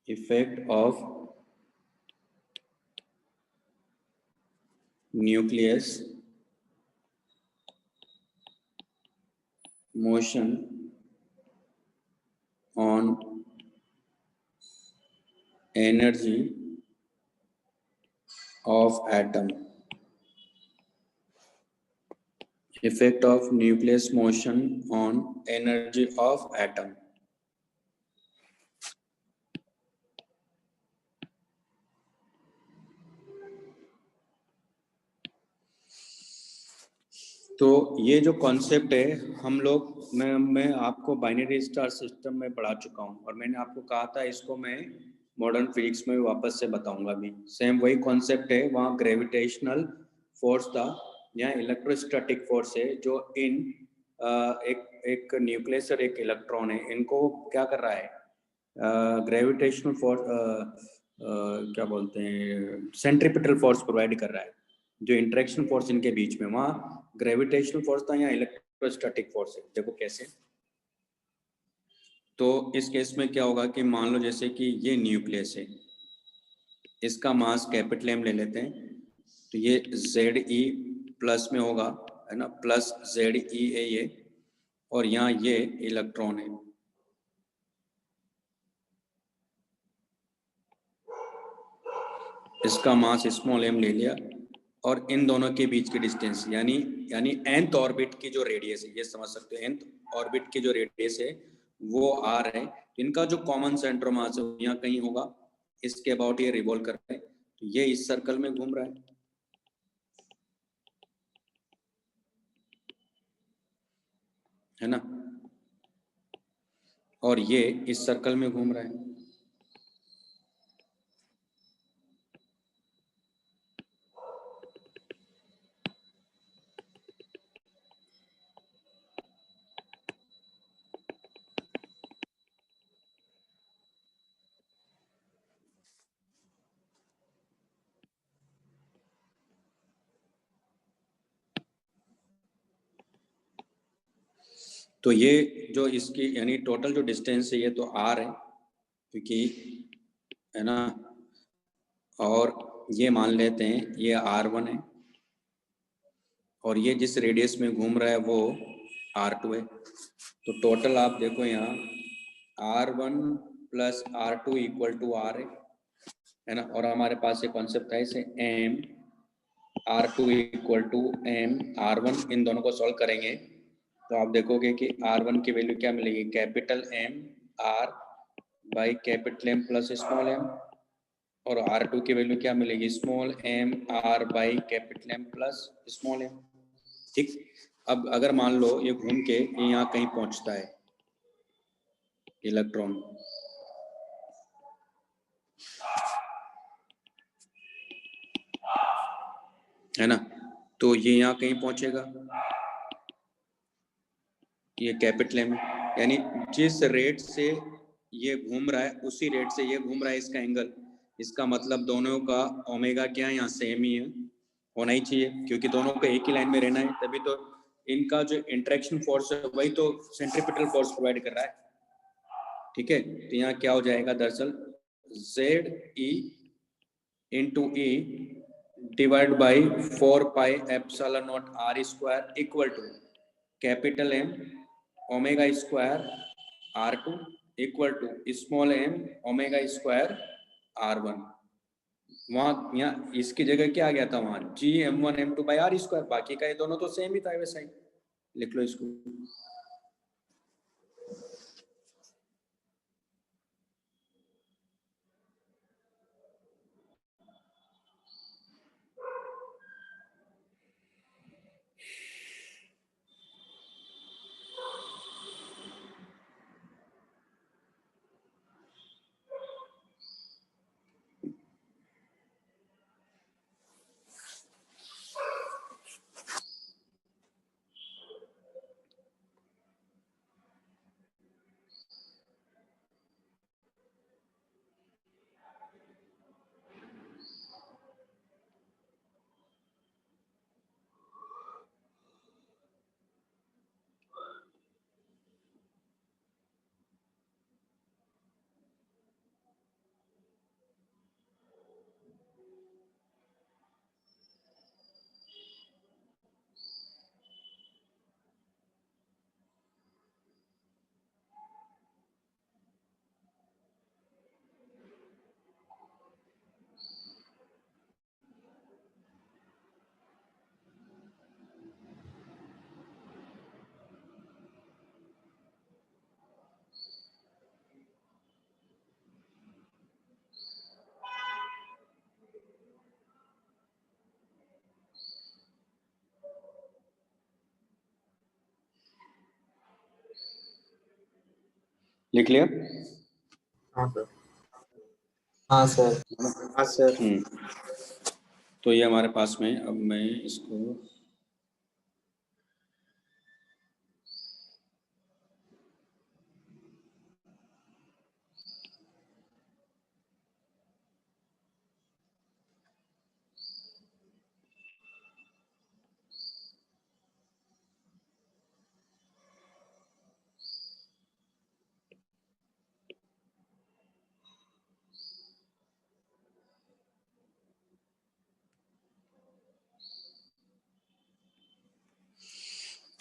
Effect of nucleus motion on energy of atom. Effect of nucleus motion on energy of atom. तो ये जो कॉन्सेप्ट है हम लोग मैं आपको बाइनरी स्टार सिस्टम में पढ़ा चुका हूँ, और मैंने आपको कहा था इसको मैं मॉडर्न फिजिक्स में वापस से बताऊंगा भी, सेम वही कॉन्सेप्ट है। वहाँ ग्रेविटेशनल फोर्स था, यहाँ इलेक्ट्रोस्टैटिक फोर्स है, जो इन एक न्यूक्लियस और एक इलेक्ट्रॉन है, इनको क्या कर रहा है, ग्रेविटेशनल फोर्स क्या बोलते हैं, सेंट्रीपिटल फोर्स प्रोवाइड कर रहा है, जो इंटरेक्शन फोर्स इनके बीच में, वहाँ ग्रेविटेशनल फोर्स था, यहाँ इलेक्ट्रोस्टैटिक फोर्स है। देखो कैसे, तो इस केस में क्या होगा कि मान लो जैसे कि ये न्यूक्लियस है, इसका मास कैपिटल M ले लेते हैं, तो ये ZE प्लस में होगा, है ना, प्लस ZE है ये, और यहाँ ये इलेक्ट्रॉन है। इसका मास स्मॉल m ले लिया, और इन दोनों के बीच की डिस्टेंस यानी nth ऑर्बिट की जो रेडियस है, ये समझ सकते हो, nth ऑर्बिट की जो रेडियस है वो r है। तो इनका जो कॉमन सेंटर मास है यहाँ कहीं होगा, इसके अबाउट ये रिवॉल्व कर रहे हैं, तो ये इस सर्कल में घूम रहा है ना, और ये इस सर्कल में घूम रहा है। तो ये जो इसकी यानी टोटल जो डिस्टेंस है ये तो r है, क्योंकि है ना, और ये मान लेते हैं ये r1 है, और ये जिस रेडियस में घूम रहा है वो r2 है। तो टोटल आप देखो यहाँ r1 plus r2 equal to r है ना, और हमारे पास ये कॉन्सेप्ट है इसे m r2 equal to m r1, इन दोनों को सॉल्व करेंगे तो आप देखोगे कि r1 की वैल्यू क्या मिलेगी, capital M r by capital M plus small m, और r2 की वैल्यू क्या मिलेगी, small m r by capital M plus small m। ठीक, अब अगर मान लो ये घूम के ये यहाँ कहीं पहुंचता है इलेक्ट्रॉन, है ना, तो ये यहाँ कहीं पहुंचेगा, ये कैपिटल M, यानी जिस रेट से ये घूम रहा है उसी रेट से ये घूम रहा है, इसका एंगल, इसका मतलब दोनों का ओमेगा क्या है, यहाँ सेम ही है, होना ही चाहिए, क्योंकि दोनों को एक ही लाइन में रहना है, तभी तो इनका जो इंटरेक्शन फोर्स है वही तो सेंट्रीपिटल फोर्स प्रोवाइड कर रहा है। ठीक है, तो यहाँ क्या हो जाएगा, दरअसल ZE into E divide by 4 pi epsilon naught r square equal to capital M omega square r2 equal to small m omega square r1। वहाँ यहाँ इसकी जगह क्या आ गया था, वहाँ Gm1 m2 by r square, बाकी का ये दोनों तो सेम ही था, वैसा ही लिख लो इसको। लिख लिया?
हाँ सर। हाँ सर।
हाँ सर।
तो ये हमारे पास में, अब मैं इसको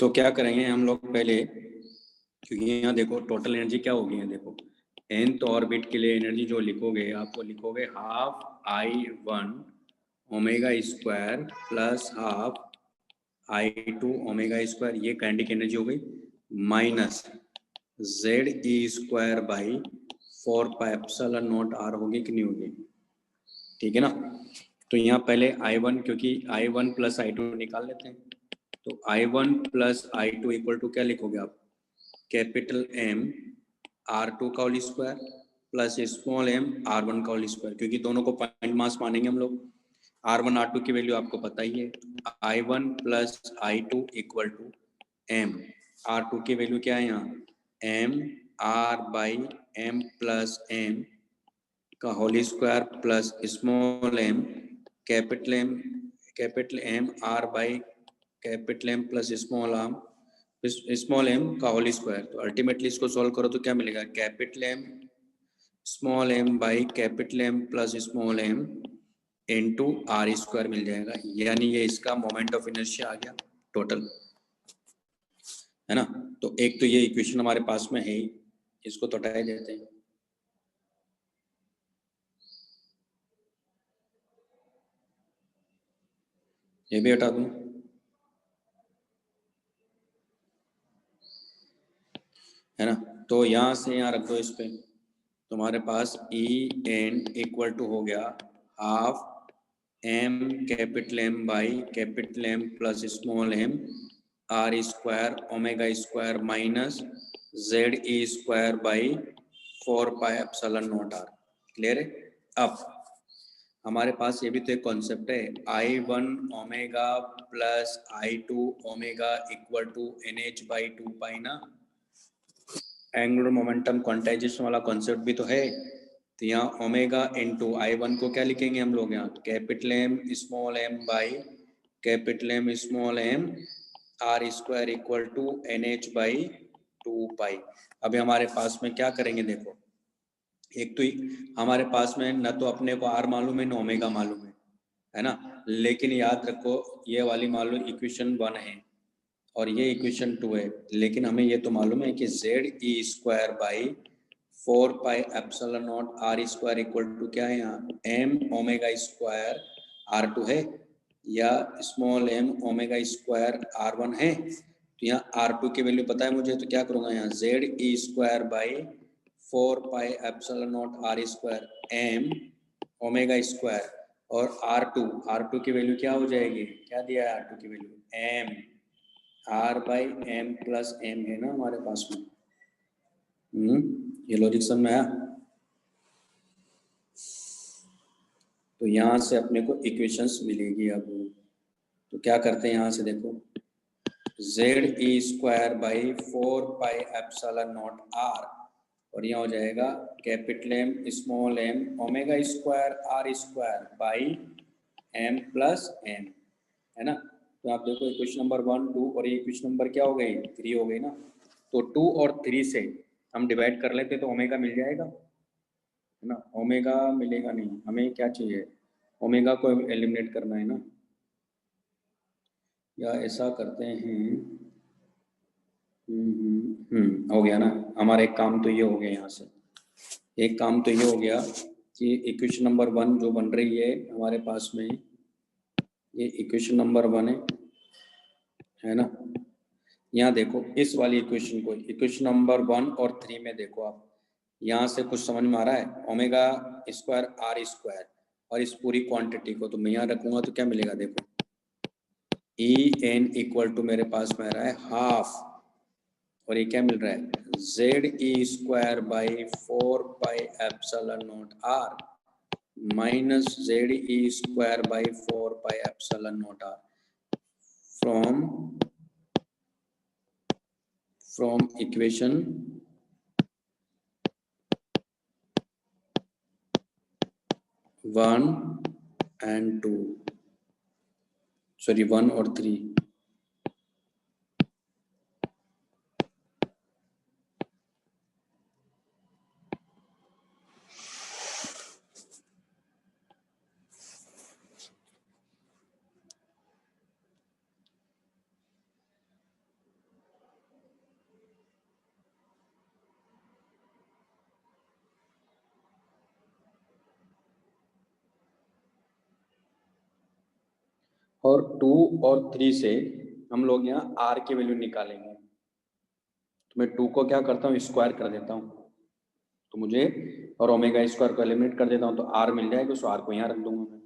तो क्या करेंगे हम लोग पहले, क्योंकि यहाँ देखो टोटल एनर्जी क्या होगी है, देखो nth ऑर्बिट के लिए एनर्जी जो लिखोगे आप, वो लिखोगे half I1 omega square plus half I2 omega square, ये काइनेटिक एनर्जी हो गई, minus ZE square by 4 pi epsilon naught R होगी कि नहीं होगी, ठीक है ना। तो यहाँ पहले I1, क्योंकि I1 प्लस I2 निकाल लेते हैं, तो I1 plus I2 equal to क्या लिखोगे आप, कैपिटल M R2 का whole square plus small m R1 का होल स्क्वायर, क्योंकि दोनों को पॉइंट मास मानेंगे हम लोग। R1 R2 की वैल्यू आपको पता ही है, I1 plus I2 equal to M, R2 की वैल्यू क्या है यहाँ, M R by M plus M का whole square plus small m capital M R by capital M plus small m का होल स्क्वायर। तो अल्टीमेटली इसको solve करो तो क्या मिलेगा, capital M small m by capital M plus small m into R square मिल जाएगा, यानी ये इसका मोमेंट ऑफ इनर्शिया आ गया टोटल, है ना। तो एक तो ये इक्वेशन हमारे पास में है ही, इसको तो हटा देते हैं। ये भी हटा दूं, है ना। तो यहाँ से यहाँ रख दो इस पे, तुम्हारे पास E एन इक्वल टू हो गया half M capital M by capital M plus small m R square omega square minus ZE square by 4 pi epsilon naught R। Clear है। अब हमारे पास ये भी तो एक कॉन्सेप्ट है, I1 omega plus I2 omega equal to NH by 2 pi ना, angular momentum quantization वाला कॉन्सेप्ट भी तो है। तो यहाँ ओमेगा इंटू I1 को क्या लिखेंगे हम लोग, यहाँ capital M small m by capital M small m R square equal to NH by 2 pi. अभी हमारे पास में क्या करेंगे, देखो एक तो हमारे पास में न तो अपने को R मालूम है, न ओमेगा मालूम है ना, लेकिन याद रखो ये वाली मालूम इक्वेशन 1 है और ये इक्वेशन 2 है, लेकिन हमें ये तो मालूम है कि ZE square by 4 pi epsilon naught R square equal to क्या है, यहाँ M ओमेगा स्क्वायर R2 है या small m omega square R1 है। तो यहाँ R2 की वैल्यू पता है मुझे, तो क्या करूँगा यहाँ ZE square by 4 pi epsilon naught R square M omega square और R2 की वैल्यू क्या हो जाएगी, क्या दिया है R2 की value, M R by M plus M है ना हमारे पास में। ये लॉजिक समझ में आया। तो यहाँ से अपने को इक्वेशंस मिलेगी। अब तो क्या करते हैं, यहाँ से देखो ZE square by 4 pi epsilon naught R और यहाँ हो जाएगा capital M small m omega square R square by M plus M, है ना। तो आप देखो इक्वेशन नंबर 1 2 और ये इक्वेशन नंबर क्या हो गई, 3 हो गई ना। तो 2 और 3 से हम डिवाइड कर लेते तो ओमेगा मिल जाएगा, है ना। ओमेगा मिलेगा नहीं, हमें क्या चाहिए, ओमेगा को एलिमिनेट करना है ना, या ऐसा करते हैं। हो गया ना हमारा एक काम, तो ये हो गया, यहाँ से एक काम तो ये हो गया कि इक्वेशन नंबर 1 जो बन रही है हमारे पास में, ये इक्वेशन नंबर 1 है ना। यहाँ देखो इस वाली इक्वेशन को, इक्वेशन नंबर 1 और 3 में देखो आप, यहाँ से कुछ समझ में आ रहा है, ओमेगा स्क्वायर R स्क्वायर और इस पूरी क्वांटिटी को तो मैं यहाँ रखूंगा तो क्या मिलेगा, देखो EN इक्वल टू मेरे पास में आ रहा है हाफ और ये क्या मिल रहा है ZE square by 4 pi epsilon naught R minus ZE square by 4 pi epsilon naught R from equation 1 and 2, sorry 1 और 3। और 2 और 3 से हम लोग यहाँ आर की वैल्यू निकालेंगे। तो मैं 2 को क्या करता हूँ, स्क्वायर कर देता हूँ, तो मुझे और ओमेगा स्क्वायर को एलिमिनेट कर देता हूँ तो आर मिल जाएगा, उस आर को यहाँ रख दूंगा मैं।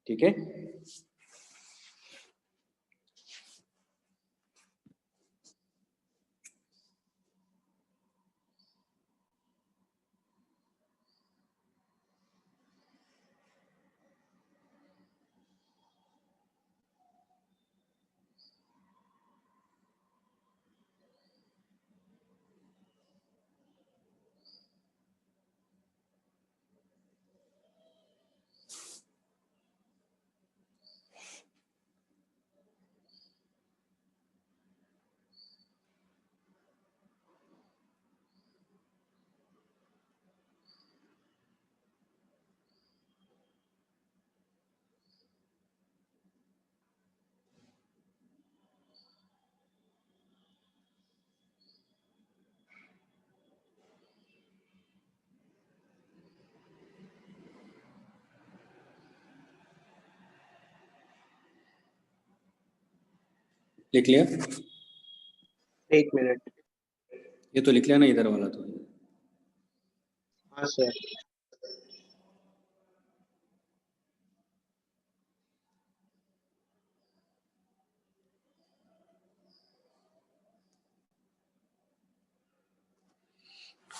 ठीक है, लिख लिया?
एक मिनट।
ये तो लिख लिया ना इधर वाला तो।
हाँ सर।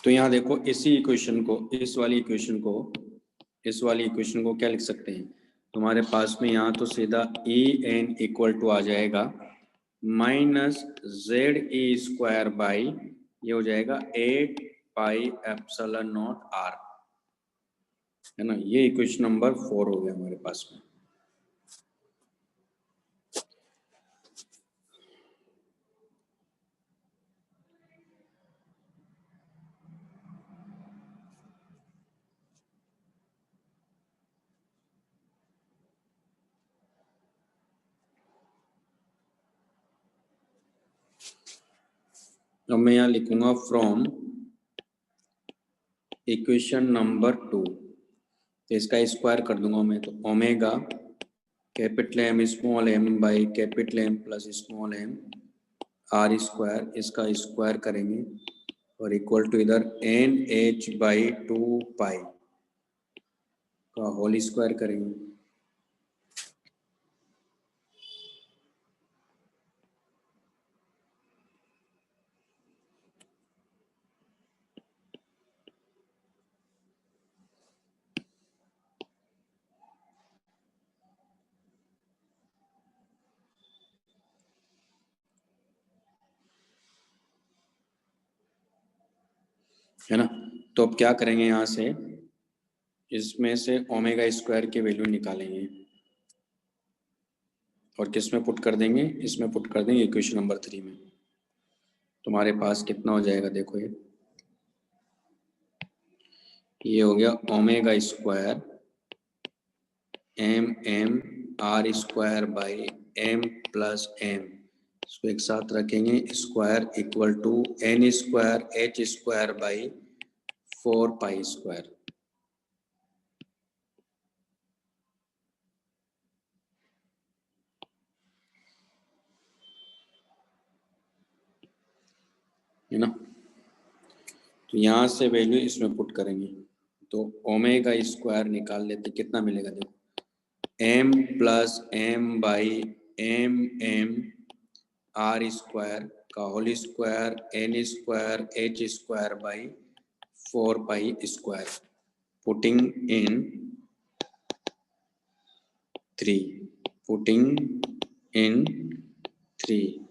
तो यहाँ देखो इसी इक्वेशन को, इस वाली इक्वेशन को क्या लिख सकते हैं, तुम्हारे पास में यहाँ तो सीधा ई एन इक्वल टू आ जाएगा minus Z E square by, ये हो जाएगा 8 पाई एप्सिलॉन नॉट आर, है ना। ये इक्वेशन नंबर 4 हो गया हमारे पास में। अब मैं यहाँ लिखूंगा फ्रॉम इक्वेशन नंबर 2, तो इसका स्क्वायर कर दूंगा मैं, तो omega capital M small m by capital M plus small m R square, इसका स्क्वायर करेंगे और इक्वल टू इधर एन एच बाई 2 पाई का होल स्क्वायर करेंगे। है ना, तो अब क्या करेंगे, यहाँ से इसमें से ओमेगा स्क्वायर की वैल्यू निकालेंगे और किस में पुट कर देंगे, इसमें पुट कर देंगे इक्वेशन नंबर 3 में। तुम्हारे पास कितना हो जाएगा, देखो ये हो गया omega square m M R square by M plus m, इसको एक साथ रखेंगे, square equal to n square H square by 4 pi square. है ना, तो यहाँ से वैल्यू इसमें पुट करेंगे तो ओमेगा स्क्वायर निकाल लेते, कितना मिलेगा देखो, M plus M by M M R square का whole square N square H square by 4 pi square, putting in 3, putting in 3।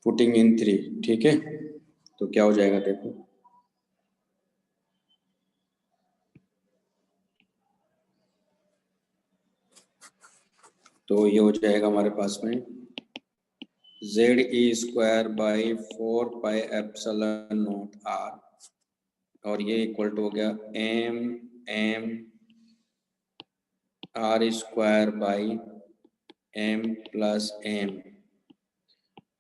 Putting in 3, ठीक है, तो क्या हो जाएगा देखो, तो ये हो जाएगा हमारे पास में Z E square by 4πε0 R, और ये इक्वल टू हो गया M R square by M plus M,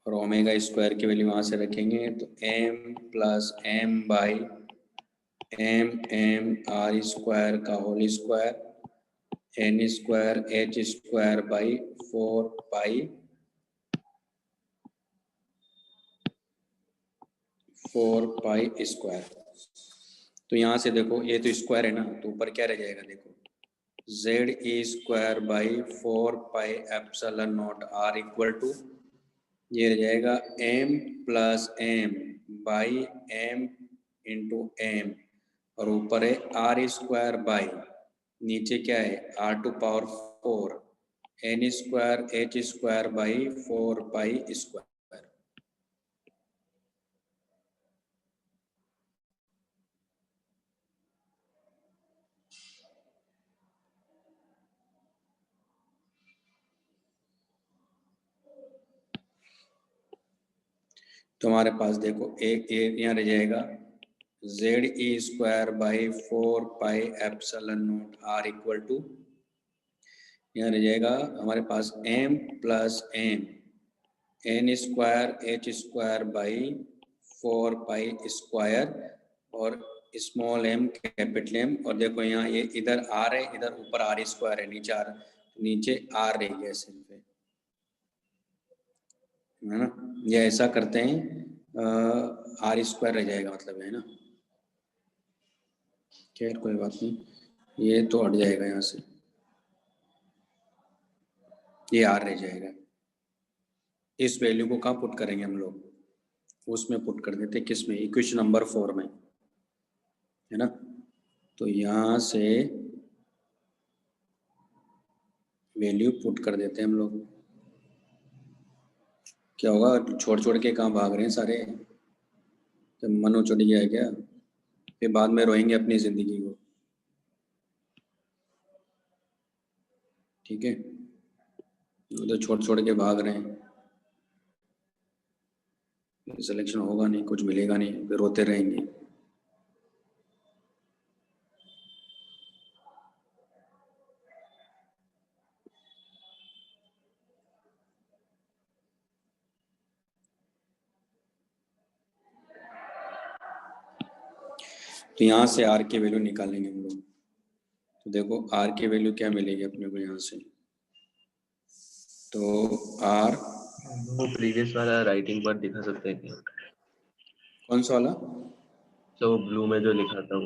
और ओमेगा स्क्वायर की वैल्यू वहाँ से रखेंगे तो M plus M by M R square का whole square N square H square by 4π square. तो यहाँ से देखो ये तो स्क्वायर है ना, तो ऊपर क्या रह जाएगा, देखो Z E square by 4πε0 R equal to ये रह जाएगा M plus M by M into M, और ऊपर है आर स्क्वायर बाई नीचे क्या है R to power 4 N square H square by 4π square. तो हमारे पास देखो एक यहाँ रह जाएगा Z E square by 4πε0 R equal to यहाँ रह जाएगा हमारे पास M plus M N square H square by 4π square और स्मॉल एम कैपिटल एम, और देखो यहाँ ये इधर आर है, इधर ऊपर आर स्क्वायर है, नीचे आर, नीचे आर रह गया सिर्फ, है ना। ये ऐसा करते हैं आर स्क्वायर रह जाएगा मतलब, है ना। खैर कोई बात नहीं, ये तो हट जाएगा यहाँ से, ये आर रह जाएगा। इस वैल्यू को कहाँ पुट करेंगे हम लोग, उसमें पुट कर देते, किस में, इक्वेशन नंबर 4 में, है ना। तो यहाँ से वैल्यू पुट कर देते हैं हम लोग। क्या होगा, छोड़ छोड़ के कहाँ भाग रहे हैं सारे, जब मन उचट गया है क्या, फिर बाद में रोएंगे अपनी जिंदगी को, ठीक है। तो छोड़ छोड़ के भाग रहे हैं, सिलेक्शन होगा नहीं, कुछ मिलेगा नहीं, फिर रोते रहेंगे। तो यहाँ से आर की वैल्यू निकालेंगे हम लोग। तो देखो आर की वैल्यू क्या मिलेगी अपने को यहाँ से, तो आर,
वो प्रीवियस वाला राइटिंग पर दिखा सकते हैं क्या?
कौन सा वाला,
तो ब्लू में जो लिखा था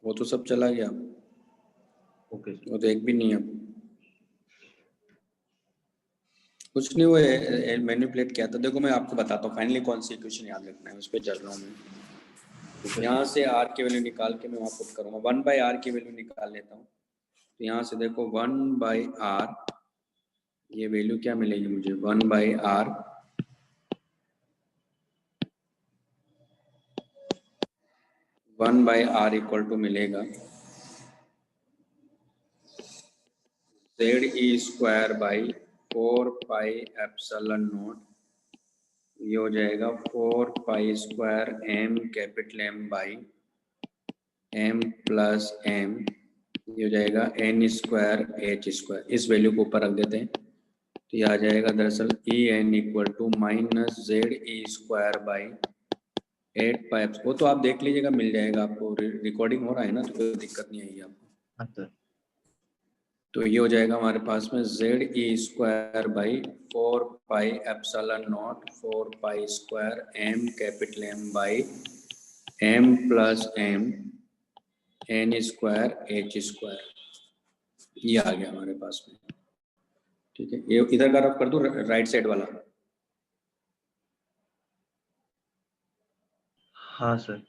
वो तो सब चला गया,
ओके
वो तो एक भी नहीं है अब, कुछ नहीं, वो मैनिपुलेट किया था। देखो मैं आपको बताता हूँ फाइनली कौन सी इक्वेशन याद रखना है, उस पर चल रहा हूँ मैं। यहाँ से आर की वैल्यू निकाल के मैं वहाँ पुट करूँगा, 1/r की वैल्यू निकाल लेता हूँ। तो यहाँ से देखो 1/r, ये वैल्यू क्या मिलेगी मुझे, 1/r 1/r इक्वल टू मिलेगा जेड ई स्क्वायर बाई 4πε0, ये हो जाएगा 4π square M capital M by M plus M, ये हो जाएगा एन स्क्वायर एच स्क्वायर। इस वैल्यू को ऊपर रख देते हैं, तो ये आ जाएगा दरअसल E N equal to minus Z E square by 8π, वो तो आप देख लीजिएगा, मिल जाएगा आपको, रिकॉर्डिंग हो रहा है ना, तो कोई दिक्कत नहीं आएगी आपको। तो ये हो जाएगा हमारे पास में Z E square by 4πε0 4π square M capital M by M plus M N square H square, ये आ गया हमारे पास में, ठीक है। ये इधर का रफ कर दूं, राइट साइड वाला,
हाँ सर।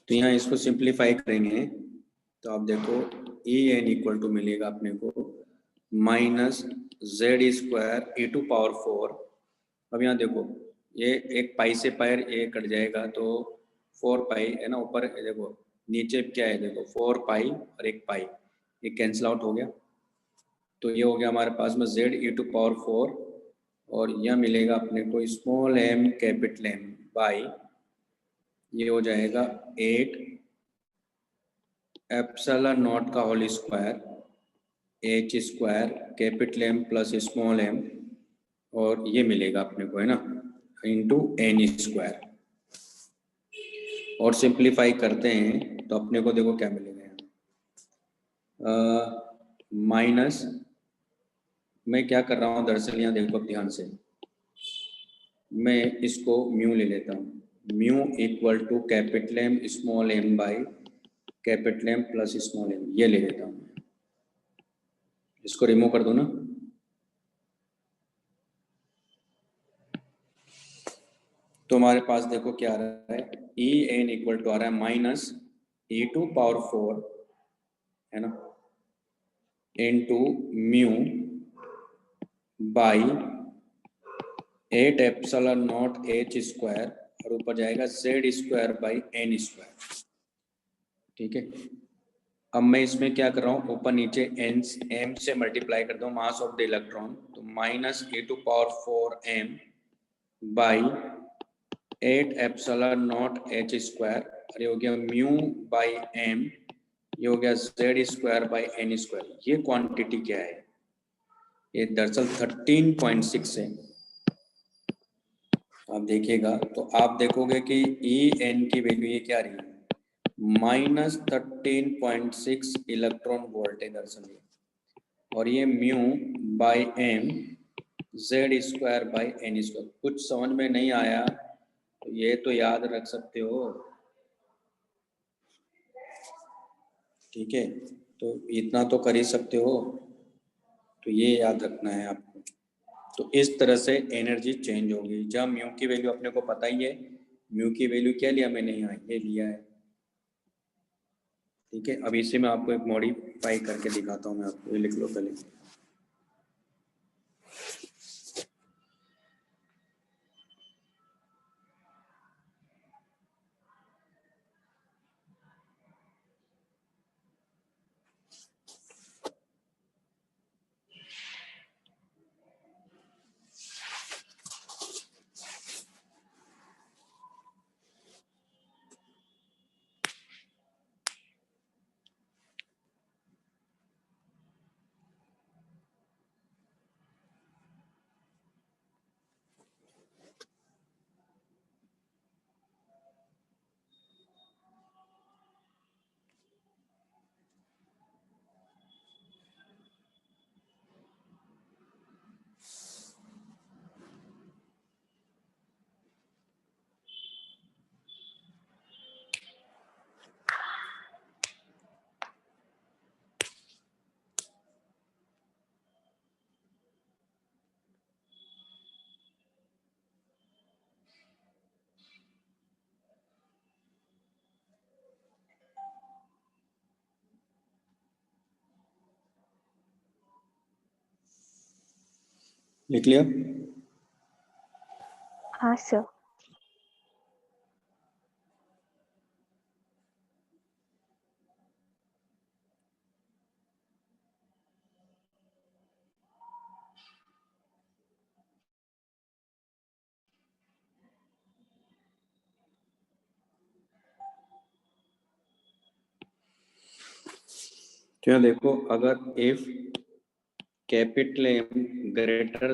तो यहाँ इसको सिंप्लीफाई करेंगे, तो आप देखो ई एन इक्वल टू मिलेगा अपने को minus Z square E to power 4। अब यहाँ देखो ये एक पाई से पाई ये कट जाएगा तो 4 पाई है ना, ऊपर देखो नीचे क्या है देखो 4 पाई और एक पाई, ये कैंसिल आउट हो गया। तो ये हो गया हमारे पास में जेड ई टू पावर 4 और यह मिलेगा अपने को small m capital M by ये हो जाएगा 8 एप्सिलॉन नॉट का whole square H square capital M plus small m और ये मिलेगा अपने को है ना इंटू एन स्क्वायर। और सिंप्लीफाई करते हैं तो अपने को देखो क्या मिलेगा माइनस, मैं क्या कर रहा हूँ दरअसल यहाँ देखो ध्यान से, मैं इसको म्यू ले लेता हूँ, mu equal to capital M small m by capital M plus small m, ये ले लेता हूँ। इसको रिमूव कर दो ना, तो हमारे पास देखो क्या आ रहा है ई एन इक्वल टू आ रहा है माइनस ई टू पावर 4 है ना into mu by 8 epsilon naught h square और ऊपर जाएगा Z square by n square. ठीक है, अब मैं इसमें क्या कर रहा हूँ ऊपर नीचे एन एम से मल्टीप्लाई कर दूँ मास ऑफ द इलेक्ट्रॉन, तो minus e to power 4 m by 8 epsilon naught h square और ये हो गया म्यू बाई एम, ये हो गया Z square by n square. ये क्वांटिटी क्या है, ये दरअसल 13.6 है। आप देखिएगा तो आप देखोगे कि ई एन की वैल्यू ये क्या रही है माइनस 13.6 इलेक्ट्रॉन वोल्ट है दरअसल ये, और ये mu by m Z square by n square. कुछ समझ में नहीं आया तो ये तो याद रख सकते हो। ठीक है, तो इतना तो कर ही सकते हो, तो ये याद रखना है आपको। तो इस तरह से एनर्जी चेंज होगी। जब म्यू की वैल्यू अपने को पता ही है, म्यू की वैल्यू क्या लिया मैंने यहाँ, ये लिया है। ठीक है, अब इसे मैं आपको एक मॉडिफाई करके दिखाता हूँ मैं आपको, ये लिख लो पहले। लिख लिया?
हाँ सर।
तो यहाँ देखो, अगर if capital M greater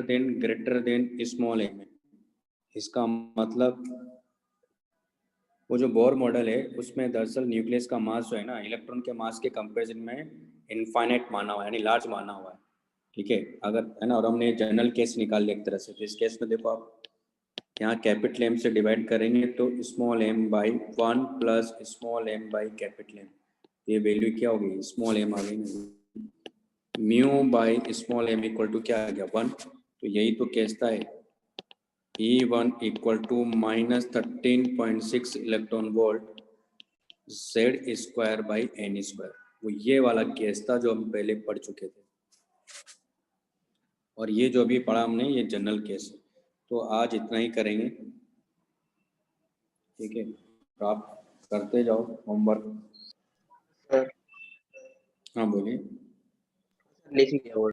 than small m, इसका मतलब वो जो बोर मॉडल है उसमें दरअसल न्यूक्लियस का मास जो है ना इलेक्ट्रॉन के मास के कंपैरिजन में इनफाइनाइट माना हुआ है, यानी लार्ज माना हुआ है। ठीक है, अगर है ना, और हमने जनरल केस निकाल लिया एक तरह से, तो इस केस में देखो आप यहाँ कैपिटल एम से डिवाइड करेंगे तो small m by 1 plus small m by capital M, ये वैल्यू क्या होगी स्मॉल एम आ गई, mu by small m equal to क्या आ गया 1। तो यही तो कहता है E1 equal to minus 13.6 electron volt Z square by n square. वो ये वाला केस था जो हम पहले पढ़ चुके थे। और ये जो अभी पढ़ा हमने ये जनरल केस है। तो आज इतना ही करेंगे, ठीक है। तो आप करते जाओ होमवर्क।
सर
हाँ बोलिए।
लिख लिया वो।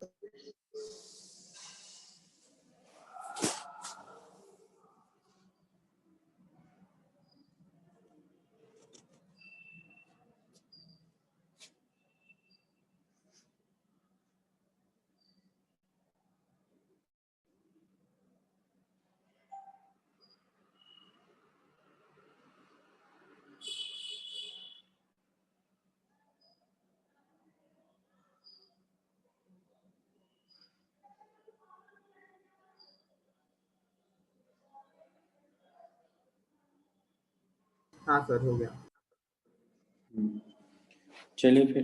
हाँ सर हो गया।
चलिए फिर।